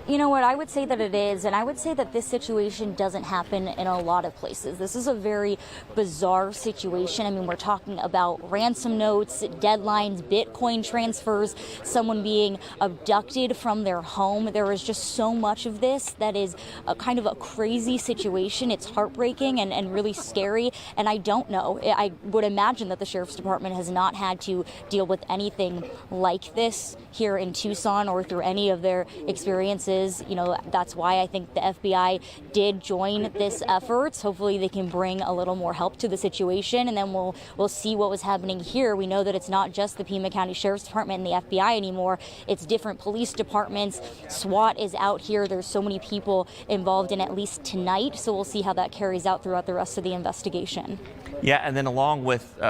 You know what, I would say that it is, and I would say that this situation doesn't happen in a lot of places. This is a very bizarre situation. I mean, we're talking about ransom notes, deadlines, Bitcoin transfers, someone being abducted from their home. There is just so much of this that is a kind of a crazy situation. It's heartbreaking and really scary, and I don't know. I would imagine that the Sheriff's Department has not had to deal with anything like this here in Tucson or through any of their experiences witnesses. You know, that's why I think the FBI did join this effort. Hopefully they can bring a little more help to the situation, and then we'll see what was happening here. We know that it's not just the Pima County Sheriff's Department and the FBI anymore. It's different police departments. SWAT is out here. There's so many people involved in at least tonight, so we'll see how that carries out throughout the rest of the investigation. Yeah, and then along with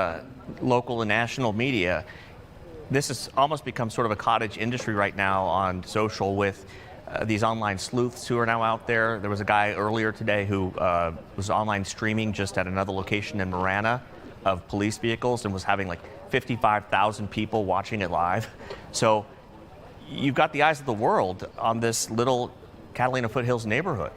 local and national media, this has almost become sort of a cottage industry right now on social with these online sleuths who are now out there. There was a guy earlier today who was online streaming just at another location in Marana of police vehicles and was having like 55,000 people watching it live. So you've got the eyes of the world on this little Catalina Foothills neighborhood.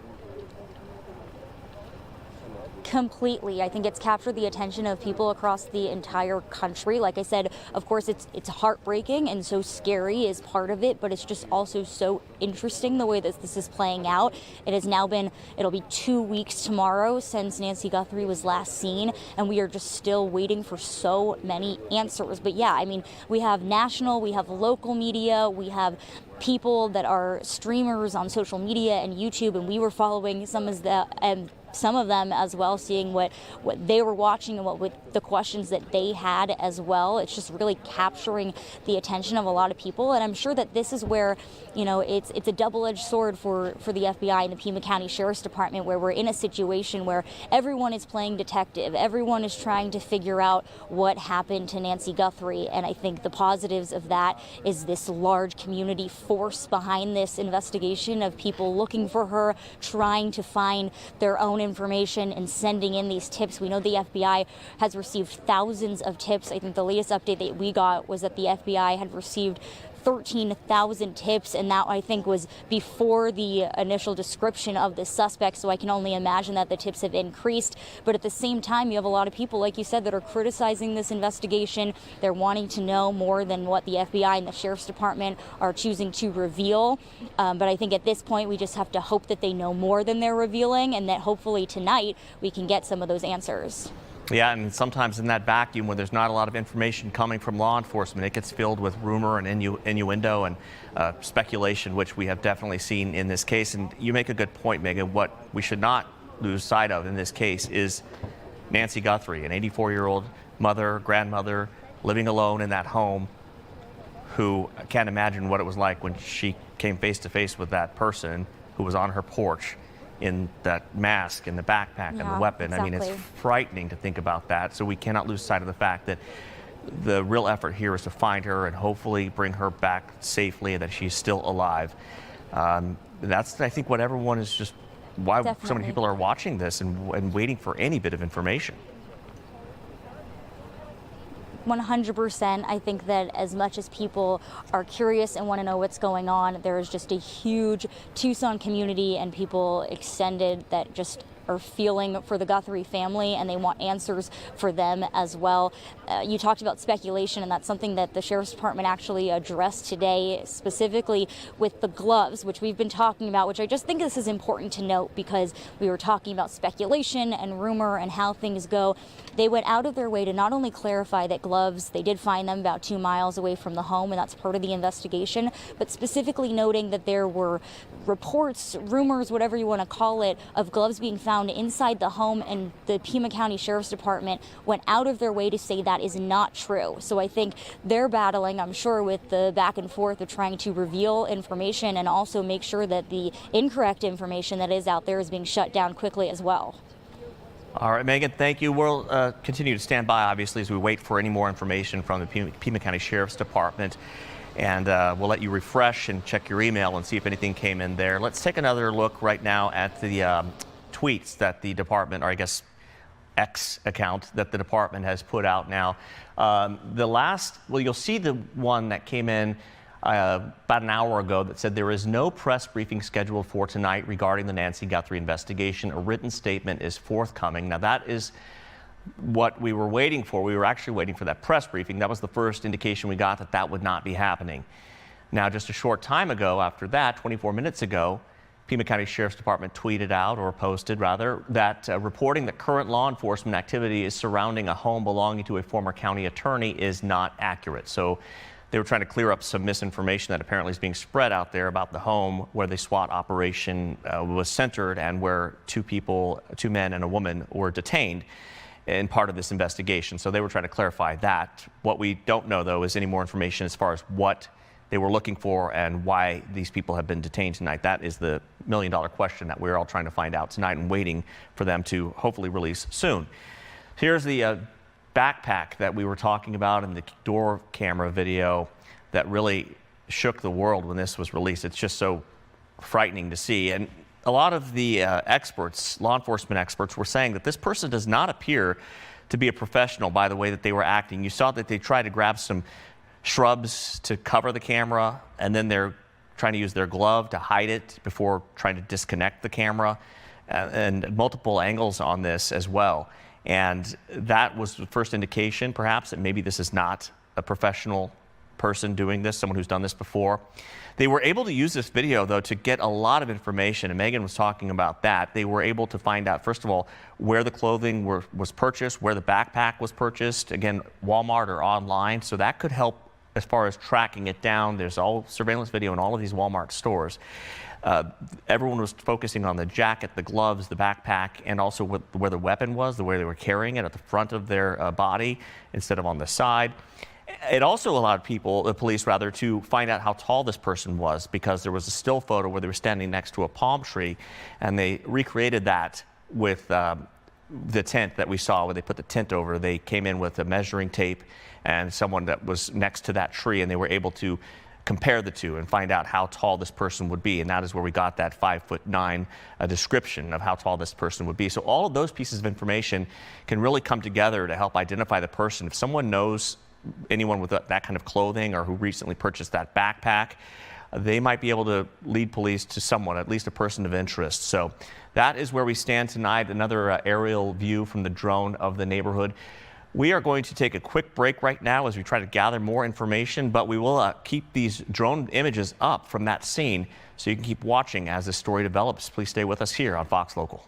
Completely. I think it's captured the attention of people across the entire country. Like I said, of course, it's heartbreaking and so scary is part of it, but it's just also so interesting the way that this is playing out. It has now been, it'll be 2 weeks tomorrow since Nancy Guthrie was last seen, and we are just still waiting for so many answers. But yeah, I mean, we have national, we have local media, we have people that are streamers on social media and YouTube, and we were following some of them as well, seeing what they were watching and what the questions that they had as well. It's just really capturing the attention of a lot of people, and I'm sure that this is where, you know, it's a double-edged sword for the FBI and the Pima County Sheriff's Department, where we're in a situation where everyone is playing detective, everyone is trying to figure out what happened to Nancy Guthrie, and I think the positives of that is this large community force behind this investigation of people looking for her, trying to find their own information and sending in these tips. We know the FBI has received thousands of tips. I think the latest update that we got was that the FBI had received 13,000 tips, and that I think was before the initial description of the suspect, so I can only imagine that the tips have increased. But at the same time, you have a lot of people, like you said, that are criticizing this investigation. They're wanting to know more than what the FBI and the Sheriff's Department are choosing to reveal. But I think at this point, we just have to hope that they know more than they're revealing, and that hopefully tonight we can get some of those answers. Yeah, and sometimes in that vacuum when there's not a lot of information coming from law enforcement, it gets filled with rumor and innuendo and speculation, which we have definitely seen in this case. And you make a good point, Megan. What we should not lose sight of in this case is Nancy Guthrie, an 84-year-old mother, grandmother, living alone in that home, who can't imagine what it was like when she came face to face with that person who was on her porch in that mask and the backpack and the weapon. Exactly. I mean, it's frightening to think about that. So we cannot lose sight of the fact that the real effort here is to find her and hopefully bring her back safely and that she's still alive. That's, I think, what everyone is just, why so many people are watching this and waiting for any bit of information. 100%. I think that as much as people are curious and want to know what's going on, there is just a huge Tucson community and people extended that just are feeling for the Guthrie family, and they want answers for them as well. You talked about speculation, and that's something that the Sheriff's Department actually addressed today, specifically with the gloves, which we've been talking about, which I just think this is important to note because we were talking about speculation and rumor and how things go. They went out of their way to not only clarify that gloves, they did find them about 2 miles away from the home, and that's part of the investigation, but specifically noting that there were reports, rumors, whatever you want to call it, of gloves being found inside the home, and the Pima County Sheriff's Department went out of their way to say that is not true. So I think they're battling, I'm sure, with the back and forth of trying to reveal information and also make sure that the incorrect information that is out there is being shut down quickly as well. All right, Megan, thank you. We'll continue to stand by, obviously, as we wait for any more information from the Pima County Sheriff's Department. And we'll let you refresh and check your email and see if anything came in there. Let's take another look right now at the tweets that the department, or I guess X account that the department has put out now. You'll see the one that came in about an hour ago that said there is no press briefing scheduled for tonight regarding the Nancy Guthrie investigation. A written statement is forthcoming. Now that is what we were waiting for. We were actually waiting for that press briefing. That was the first indication we got that that would not be happening. Now, just a short time ago after that, 24 minutes ago, Pima County Sheriff's Department tweeted out, or posted rather, that reporting that current law enforcement activity is surrounding a home belonging to a former county attorney is not accurate. So They were trying to clear up some misinformation that apparently is being spread out there about the home where the SWAT operation was centered and where two men and a woman were detained in part of this investigation. So they were trying to clarify that. What we don't know, though, is any more information as far as what they were looking for and why these people have been detained tonight. That is the million-dollar question that we're all trying to find out tonight and waiting for them to hopefully release soon. Here's the backpack that we were talking about in the door camera video that really shook the world when this was released. It's just so frightening to see. And a lot of the experts, law enforcement experts, were saying that this person does not appear to be a professional by the way that they were acting. You saw that they tried to grab some shrubs to cover the camera, and then they're trying to use their glove to hide it before trying to disconnect the camera, and multiple angles on this as well. And that was the first indication, perhaps, that maybe this is not a professional person doing this, someone who's done this before. They were able to use this video, though, to get a lot of information, and Megan was talking about that. They were able to find out, first of all, where the clothing was purchased, where the backpack was purchased, again, Walmart or online, so that could help as far as tracking it down. There's all surveillance video in all of these Walmart stores. Everyone was focusing on the jacket, the gloves, the backpack, and also where the weapon was, the way they were carrying it at the front of their body instead of on the side. It also allowed the police rather, to find out how tall this person was, because there was a still photo where they were standing next to a palm tree, and they recreated that with the tent that we saw where they put the tent over. They came in with a measuring tape and someone that was next to that tree, and they were able to compare the two and find out how tall this person would be. And that is where we got that 5'9" description of how tall this person would be. So all of those pieces of information can really come together to help identify the person. If someone knows anyone with that kind of clothing or who recently purchased that backpack, they might be able to lead police to someone, at least a person of interest. So that is where we stand tonight. Another aerial view from the drone of the neighborhood. We are going to take a quick break right now as we try to gather more information, but we will keep these drone images up from that scene so you can keep watching as this story develops. Please stay with us here on Fox Local.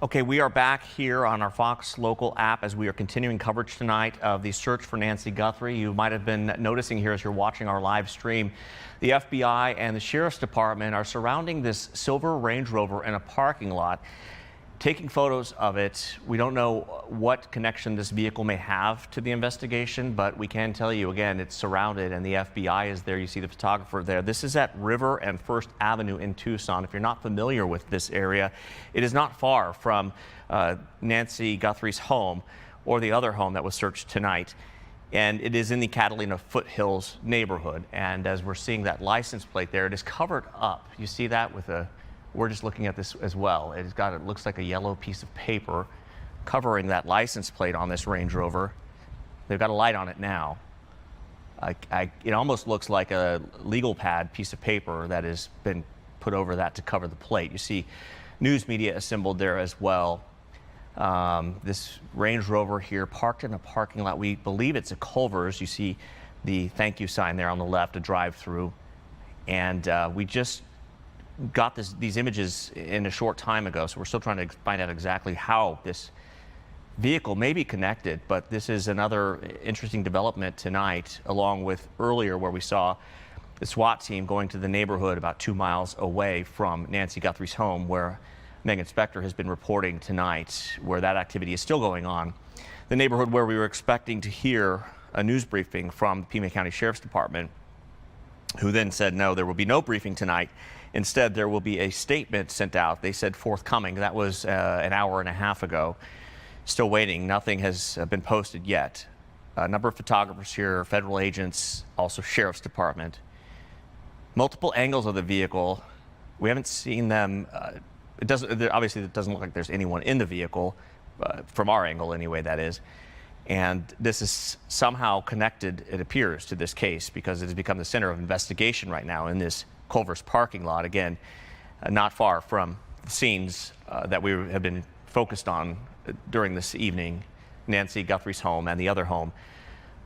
Okay, we are back here on our Fox Local app as we are continuing coverage tonight of the search for Nancy Guthrie. You might have been noticing here as you're watching our live stream, the FBI and the Sheriff's Department are surrounding this silver Range Rover in a parking lot, taking photos of it. We don't know what connection this vehicle may have to the investigation, but we can tell you again, it's surrounded and the FBI is there. You see the photographer there. This is at River and First Avenue in Tucson. If you're not familiar with this area, it is not far from Nancy Guthrie's home or the other home that was searched tonight. And it is in the Catalina Foothills neighborhood. And as we're seeing that license plate there, it is covered up. You see that with a We're just looking at this as well. It looks like a yellow piece of paper covering that license plate on this Range Rover. They've got a light on it now. It almost looks like a legal pad piece of paper that has been put over that to cover the plate. You see news media assembled there as well. This Range Rover here parked in a parking lot. We believe it's a Culver's. You see the thank you sign there on the left, a drive-through. And we just got these images in a short time ago, so we're still trying to find out exactly how this vehicle may be connected. But this is another interesting development tonight, along with earlier where we saw the SWAT team going to the neighborhood about 2 miles away from Nancy Guthrie's home, where Megan Spector has been reporting tonight, where that activity is still going on. The neighborhood where we were expecting to hear a news briefing from the Pima County Sheriff's Department, who then said, no, there will be no briefing tonight. Instead, there will be a statement sent out. They said forthcoming. That was an hour and a half ago. Still waiting. Nothing has been posted yet. A number of photographers here, federal agents, also Sheriff's Department. Multiple angles of the vehicle. We haven't seen them. Obviously, it doesn't look like there's anyone in the vehicle, from our angle anyway, that is. And this is somehow connected, it appears, to this case because it has become the center of investigation right now in this Culver's parking lot. Again, not far from the scenes that we have been focused on during this evening, Nancy Guthrie's home and the other home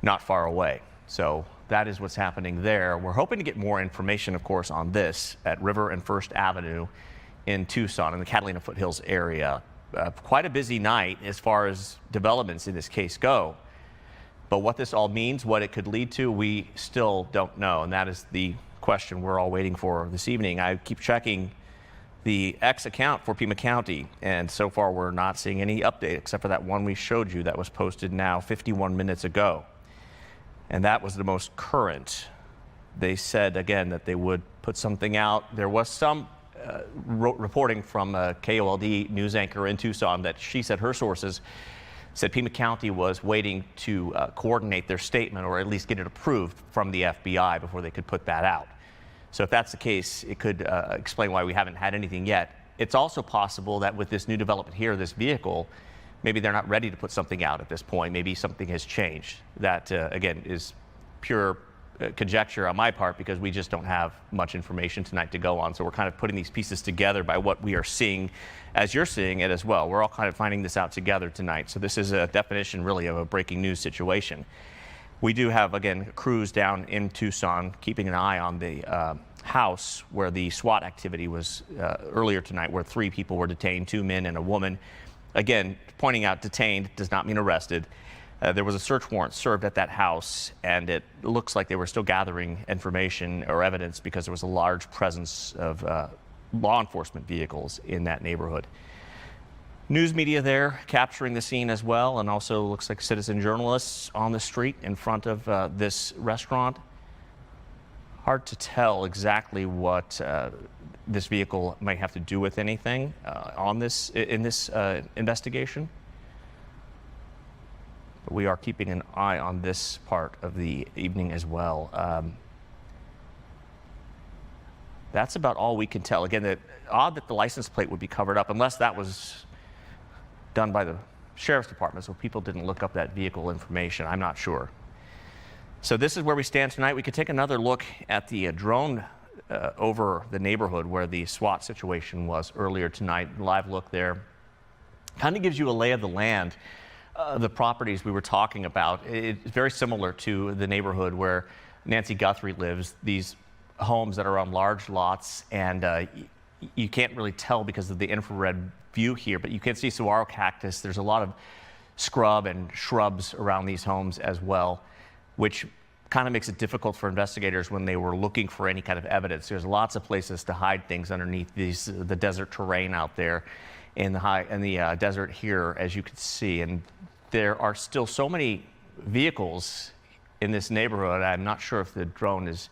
not far away. So that is what's happening there. We're hoping to get more information, of course, on this at River and First Avenue in Tucson in the Catalina Foothills area. Quite a busy night as far as developments in this case go. But what this all means, what it could lead to, we still don't know. And that is the question we're all waiting for this evening. I keep checking the X account for Pima County, and so far we're not seeing any update except for that one we showed you that was posted now 51 minutes ago. And that was the most current. They said again that they would put something out. There was some reporting from a KOLD news anchor in Tucson that she said her sources said Pima County was waiting to coordinate their statement, or at least get it approved from the FBI before they could put that out. So if that's the case, it could explain why we haven't had anything yet. It's also possible that with this new development here, this vehicle, maybe they're not ready to put something out at this point. Maybe something has changed. That, again, is pure conjecture on my part because we just don't have much information tonight to go on. So we're kind of putting these pieces together by what we are seeing as you're seeing it as well. We're all kind of finding this out together tonight. So this is a definition really of a breaking news situation. We do have, again, crews down in Tucson keeping an eye on the house where the SWAT activity was earlier tonight, where 3 people were detained, 2 men and a woman. Again, pointing out detained does not mean arrested. There was a search warrant served at that house, and it looks like they were still gathering information or evidence because there was a large presence of law enforcement vehicles in that neighborhood. News media there capturing the scene as well, and also looks like citizen journalists on the street in front of this restaurant. Hard to tell exactly what this vehicle might have to do with anything in this investigation. But we are keeping an eye on this part of the evening as well. That's about all we can tell. Again, odd that the license plate would be covered up, unless that was done by the Sheriff's Department, so people didn't look up that vehicle information. I'm not sure. So this is where we stand tonight. We could take another look at the drone over the neighborhood where the SWAT situation was earlier tonight. Live look there. Kind of gives you a lay of the land. The properties we were talking about, it's very similar to the neighborhood where Nancy Guthrie lives. These homes that are on large lots, and you can't really tell because of the infrared view here, but you can see saguaro cactus. There's a lot of scrub and shrubs around these homes as well, which kind of makes it difficult for investigators when they were looking for any kind of evidence. There's lots of places to hide things underneath the desert terrain out there in the desert here, as you can see. And there are still so many vehicles in this neighborhood. I'm not sure if the drone is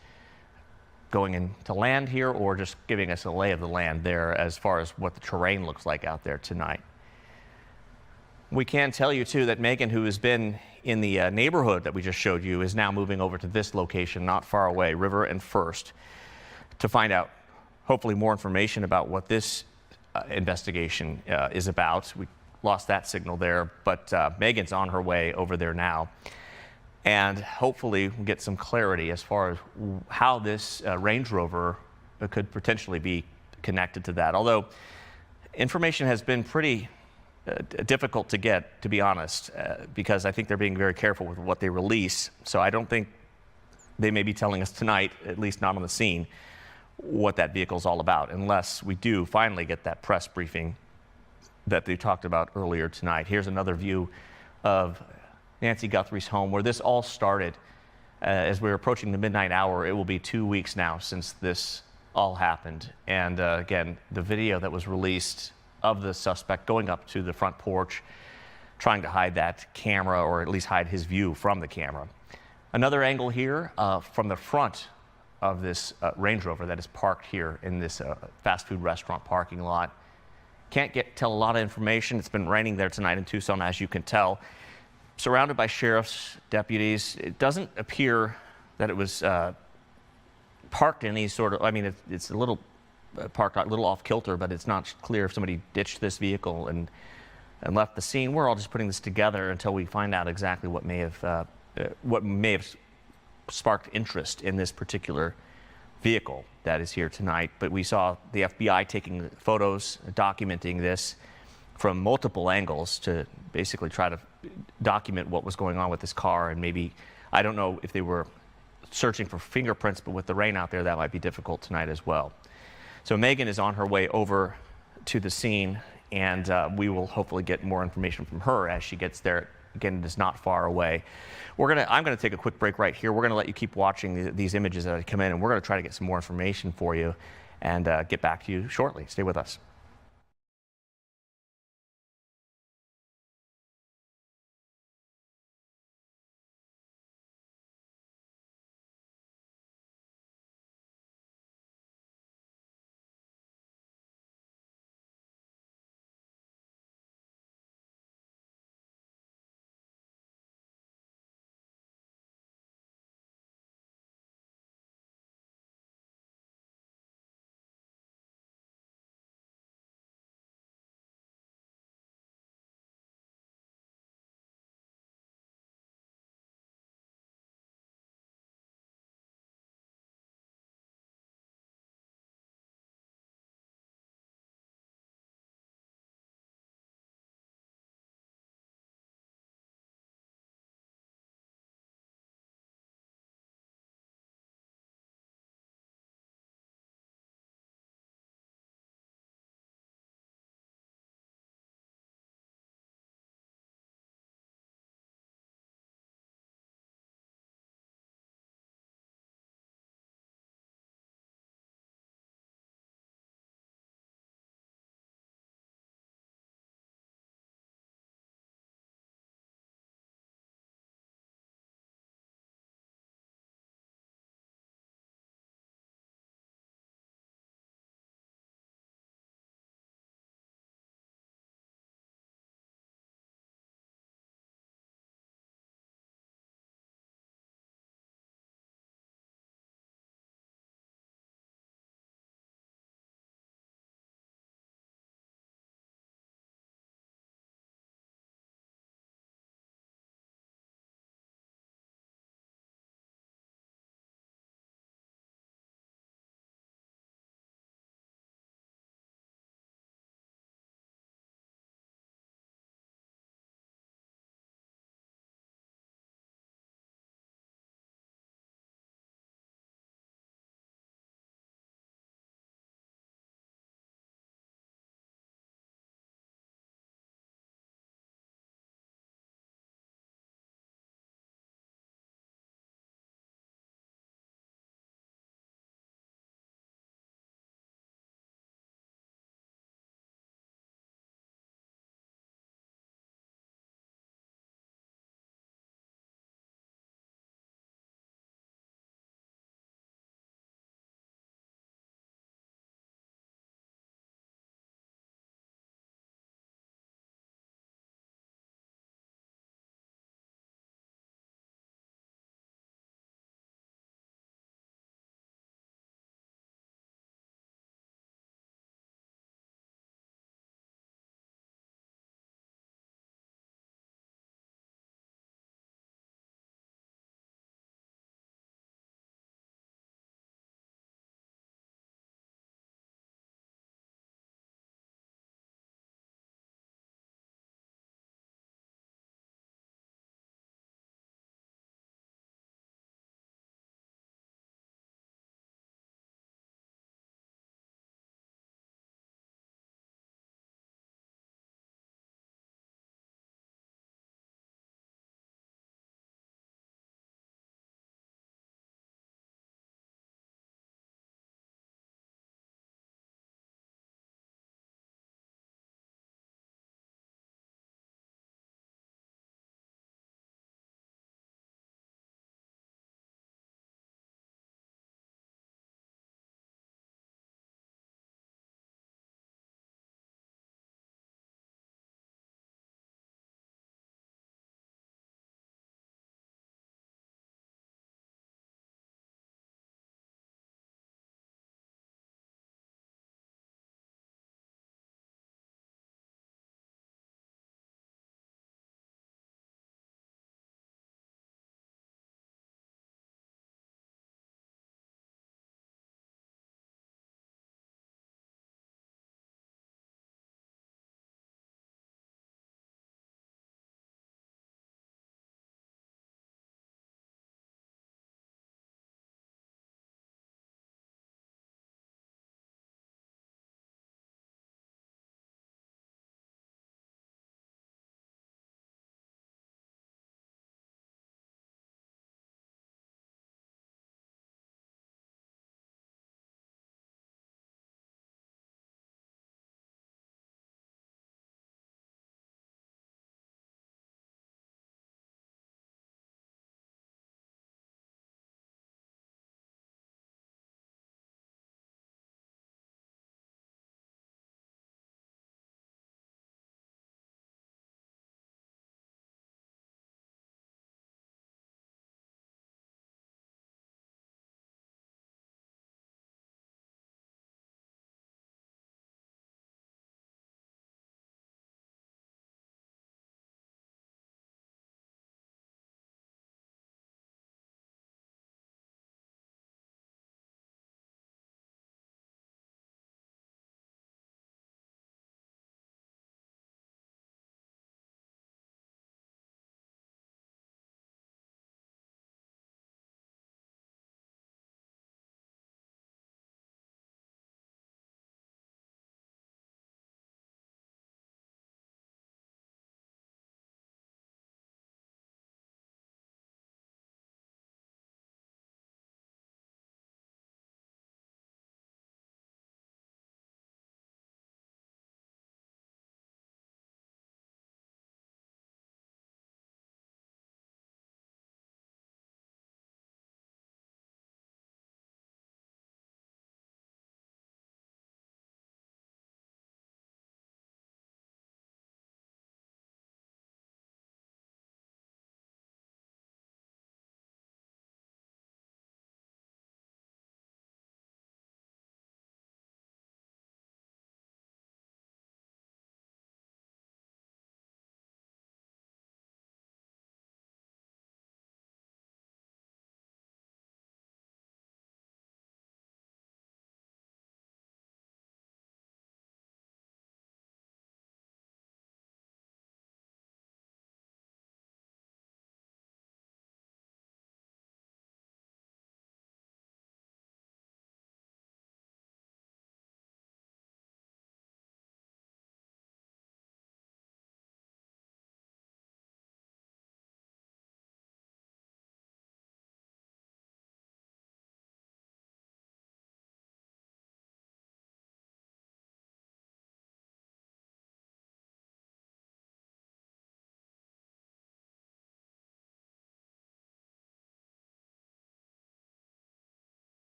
going into land here or just giving us a lay of the land there as far as what the terrain looks like out there tonight. We can tell you too that Megan, who has been in the neighborhood that we just showed you, is now moving over to this location not far away, River and First, to find out hopefully more information about what this investigation is about. We lost that signal there, but Megan's on her way over there now. And hopefully we'll get some clarity as far as how this Range Rover could potentially be connected to that. Although information has been pretty difficult to get, to be honest, because I think they're being very careful with what they release. So I don't think they may be telling us tonight, at least not on the scene, what that vehicle is all about, unless we do finally get that press briefing that they talked about earlier tonight. Here's another view of Nancy Guthrie's home, where this all started. As we're approaching the midnight hour, it will be 2 weeks now since this all happened. And again, the video that was released of the suspect going up to the front porch, trying to hide that camera, or at least hide his view from the camera. Another angle here from the front of this Range Rover that is parked here in this fast food restaurant parking lot. Can't tell a lot of information. It's been raining there tonight in Tucson, as you can tell. Surrounded by sheriff's deputies. It doesn't appear that it was parked in any sort of, I mean, it's a little parked a little off kilter, but it's not clear if somebody ditched this vehicle and left the scene. We're all just putting this together until we find out exactly what may have sparked interest in this particular vehicle that is here tonight. But we saw the FBI taking photos, documenting this from multiple angles to basically try to document what was going on with this car. And maybe, I don't know if they were searching for fingerprints, but with the rain out there, that might be difficult tonight as well. So Megan is on her way over to the scene, and we will hopefully get more information from her as she gets there. Again, it is not far away. I'm gonna take a quick break right here. We're gonna let you keep watching these images that come in, and we're gonna try to get some more information for you and get back to you shortly. Stay with us.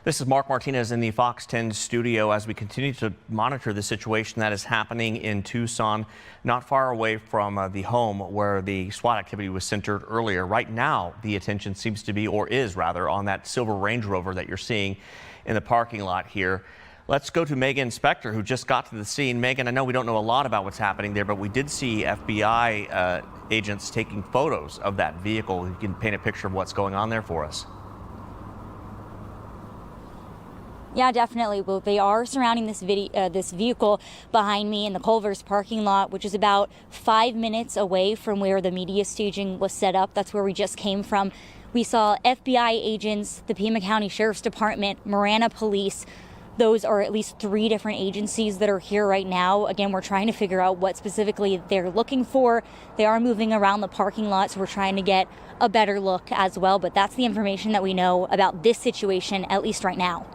This is Mark Martinez in the Fox 10 studio as we continue to monitor the situation that is happening in Tucson, not far away from the home where the SWAT activity was centered earlier. Right now, the attention seems to be, or is rather, on that silver Range Rover that you're seeing in the parking lot here. Let's go to Megan Spector, who just got to the scene. Megan, I know we don't know a lot about what's happening there, but we did see FBI agents taking photos of that vehicle. You can paint a picture of what's going on there for us. Yeah, definitely. Well, they are surrounding this vehicle behind me in the Culver's parking lot, which is about 5 minutes away from where the media staging was set up. That's where we just came from. We saw FBI agents, the Pima County Sheriff's Department, Marana Police. Those are at least 3 different agencies that are here right now. Again, we're trying to figure out what specifically they're looking for. They are moving around the parking lot, so we're trying to get a better look as well. But that's the information that we know about this situation, at least right now.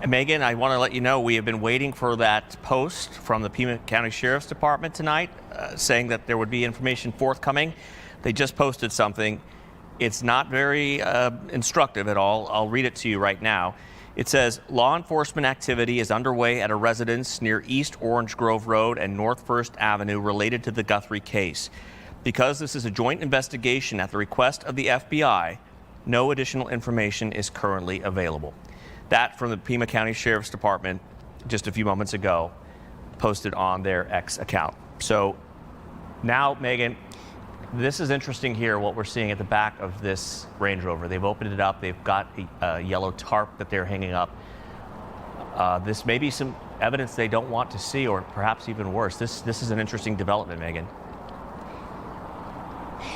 Megan, I want to let you know we have been waiting for that post from the Pima County Sheriff's Department tonight saying that there would be information forthcoming. They just posted something. It's not very instructive at all. I'll read it to you right now. It says, law enforcement activity is underway at a residence near East Orange Grove Road and North First Avenue related to the Guthrie case. Because this is a joint investigation at the request of the FBI, no additional information is currently available. That from the Pima County Sheriff's Department just a few moments ago, posted on their X account. So now, Megan, this is interesting here, what we're seeing at the back of this Range Rover. They've opened it up. They've got a yellow tarp that they're hanging up. This may be some evidence they don't want to see, or perhaps even worse. This is an interesting development, Megan.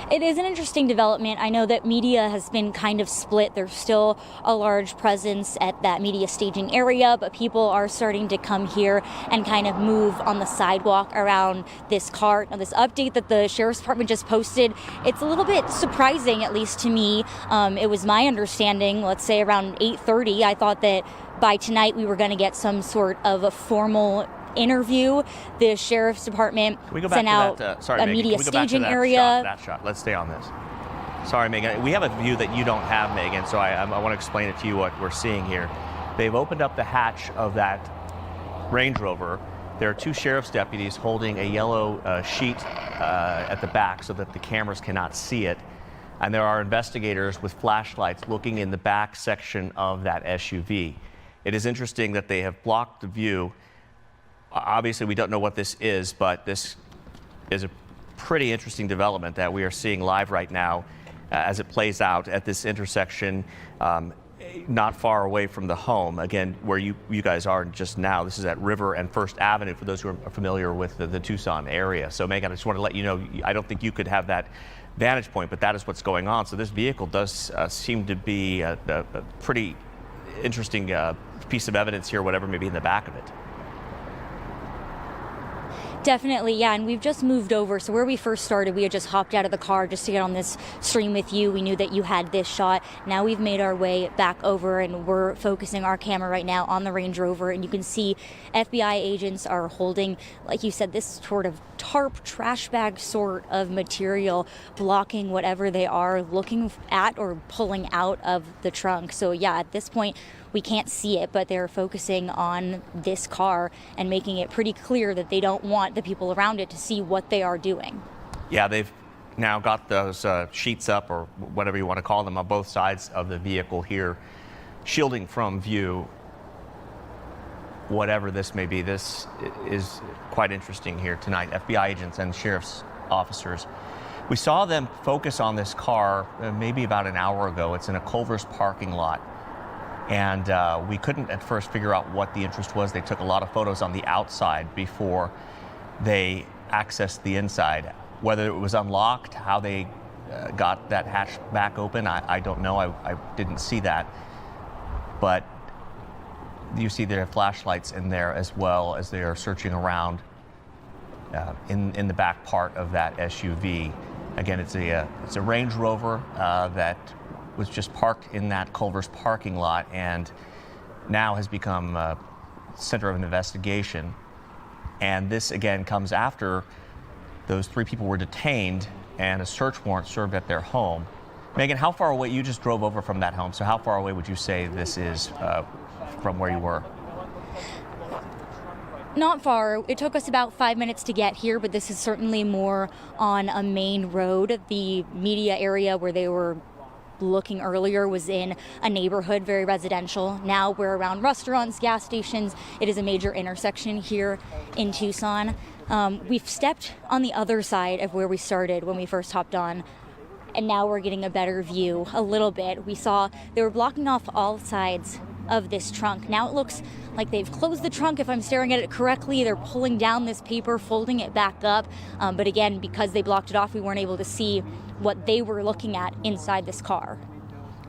It is an interesting development. I know that media has been kind of split. There's still a large presence at that media staging area, but people are starting to come here and kind of move on the sidewalk around this car. Now, this update that the Sheriff's Department just posted, it's a little bit surprising, at least to me. It was my understanding, let's say around 8:30, I thought that by tonight we were going to get some sort of a formal interview. The Sheriff's Department sent out a media staging area. That shot. Let's stay on this. Sorry, Megan. We have a view that you don't have, Megan, so I want to explain it to you what we're seeing here. They've opened up the hatch of that Range Rover. There are 2 sheriff's deputies holding a yellow sheet at the back so that the cameras cannot see it. And there are investigators with flashlights looking in the back section of that SUV. It is interesting that they have blocked the view. Obviously, we don't know what this is, but this is a pretty interesting development that we are seeing live right now as it plays out at this intersection not far away from the home. Again, where you guys are just now, this is at River and First Avenue for those who are familiar with the Tucson area. So, Megan, I just want to let you know, I don't think you could have that vantage point, but that is what's going on. So this vehicle does seem to be a pretty interesting piece of evidence here, whatever may be in the back of it. Definitely, yeah, and we've just moved over. So where we first started, we had just hopped out of the car just to get on this stream with you. We knew that you had this shot. Now we've made our way back over, and we're focusing our camera right now on the Range Rover, and you can see FBI agents are holding, like you said, this sort of tarp, trash bag sort of material, blocking whatever they are looking at or pulling out of the trunk. So yeah, at this point, we can't see it, but they're focusing on this car and making it pretty clear that they don't want the people around it to see what they are doing. Yeah, they've now got those sheets up, or whatever you want to call them, on both sides of the vehicle here, shielding from view whatever this may be. This is quite interesting here tonight. FBI agents and sheriff's officers. We saw them focus on this car maybe about an hour ago. It's in a Culver's parking lot. And we couldn't at first figure out what the interest was. They took a lot of photos on the outside before they accessed the inside. Whether it was unlocked, how they got that hatch back open, I don't know. I didn't see that. But you see there are flashlights in there as well as they are searching around in the back part of that SUV. Again, it's a Range Rover that was just parked in that Culver's parking lot and now has become a center of an investigation. And this again comes after those 3 people were detained and a search warrant served at their home. Megan, how far away, you just drove over from that home, so how far away would you say this is from where you were? Not far. It took us about 5 minutes to get here, but this is certainly more on a main road. The media area where they were looking earlier was in a neighborhood, very residential. Now we're around restaurants, gas stations. It is a major intersection here in Tucson. We've stepped on the other side of where we started when we first hopped on, and now we're getting a better view a little bit. We saw they were blocking off all sides of this trunk. Now it looks like they've closed the trunk. If I'm staring at it correctly, they're pulling down this paper, folding it back up. But again, because they blocked it off, we weren't able to see what they were looking at inside this car.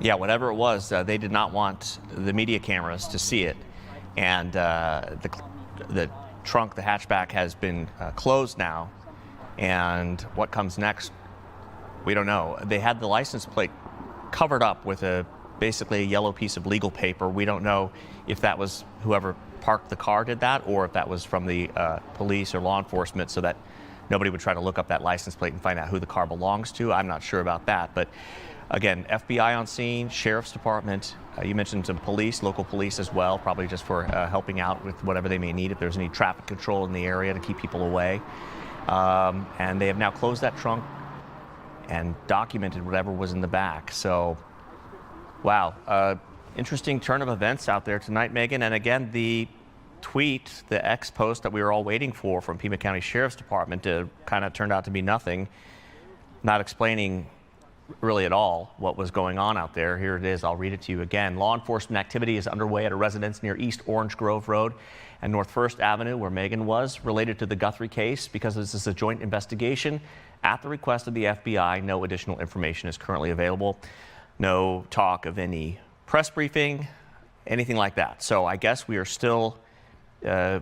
Yeah, whatever it was, they did not want the media cameras to see it. And the trunk, the hatchback, has been closed now. And what comes next, we don't know. They had the license plate covered up with basically a yellow piece of legal paper. We don't know if that was whoever parked the car did that, or if that was from the police or law enforcement, so that nobody would try to look up that license plate and find out who the car belongs to. I'm not sure about that. But again, FBI on scene, Sheriff's Department. You mentioned some police, local police as well, probably just for helping out with whatever they may need, if there's any traffic control in the area to keep people away. And they have now closed that trunk and documented whatever was in the back. So, wow, interesting turn of events out there tonight, Megan. And again, the tweet, the X post that we were all waiting for from Pima County Sheriff's Department kind of turned out to be nothing, not explaining really at all what was going on out there. Here it is. I'll read it to you again. Law enforcement activity is underway at a residence near East Orange Grove Road and North First Avenue, where Megan was, related to the Guthrie case. Because this is a joint investigation at the request of the FBI, no additional information is currently available. No talk of any press briefing, anything like that. So I guess we are still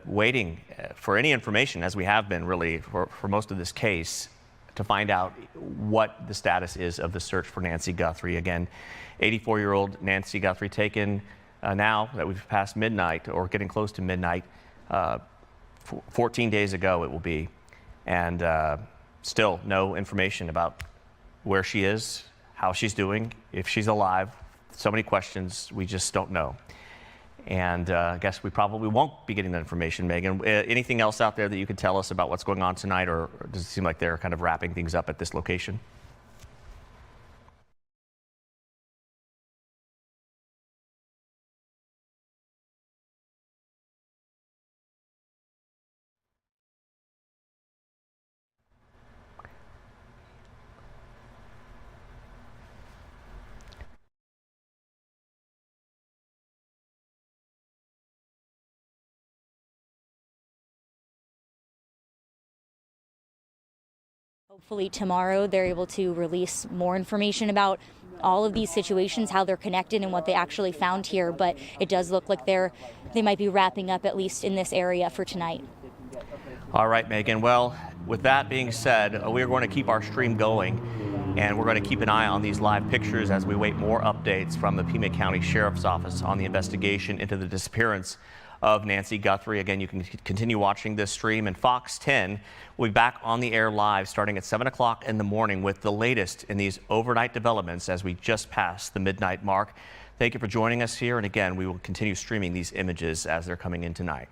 waiting for any information, as we have been really for most of this case, to find out what the status is of the search for Nancy Guthrie. Again, 84-year-old Nancy Guthrie taken now that we've passed midnight, or getting close to midnight, 14 days ago it will be. And still no information about where she is, how she's doing, if she's alive. So many questions, we just don't know. And I guess we probably won't be getting that information, Megan. Anything else out there that you could tell us about what's going on tonight, or does it seem like they're kind of wrapping things up at this location? Hopefully tomorrow they're able to release more information about all of these situations, how they're connected and what they actually found here. But it does look like they might be wrapping up, at least in this area, for tonight. All right, Megan. Well, with that being said, we are going to keep our stream going, and we're going to keep an eye on these live pictures as we wait more updates from the Pima County Sheriff's Office on the investigation into the disappearance of Nancy Guthrie. Again, you can continue watching this stream, and Fox 10 will be back on the air live starting at 7 o'clock in the morning with the latest in these overnight developments as we just passed the midnight mark. Thank you for joining us here, and again, we will continue streaming these images as they're coming in tonight.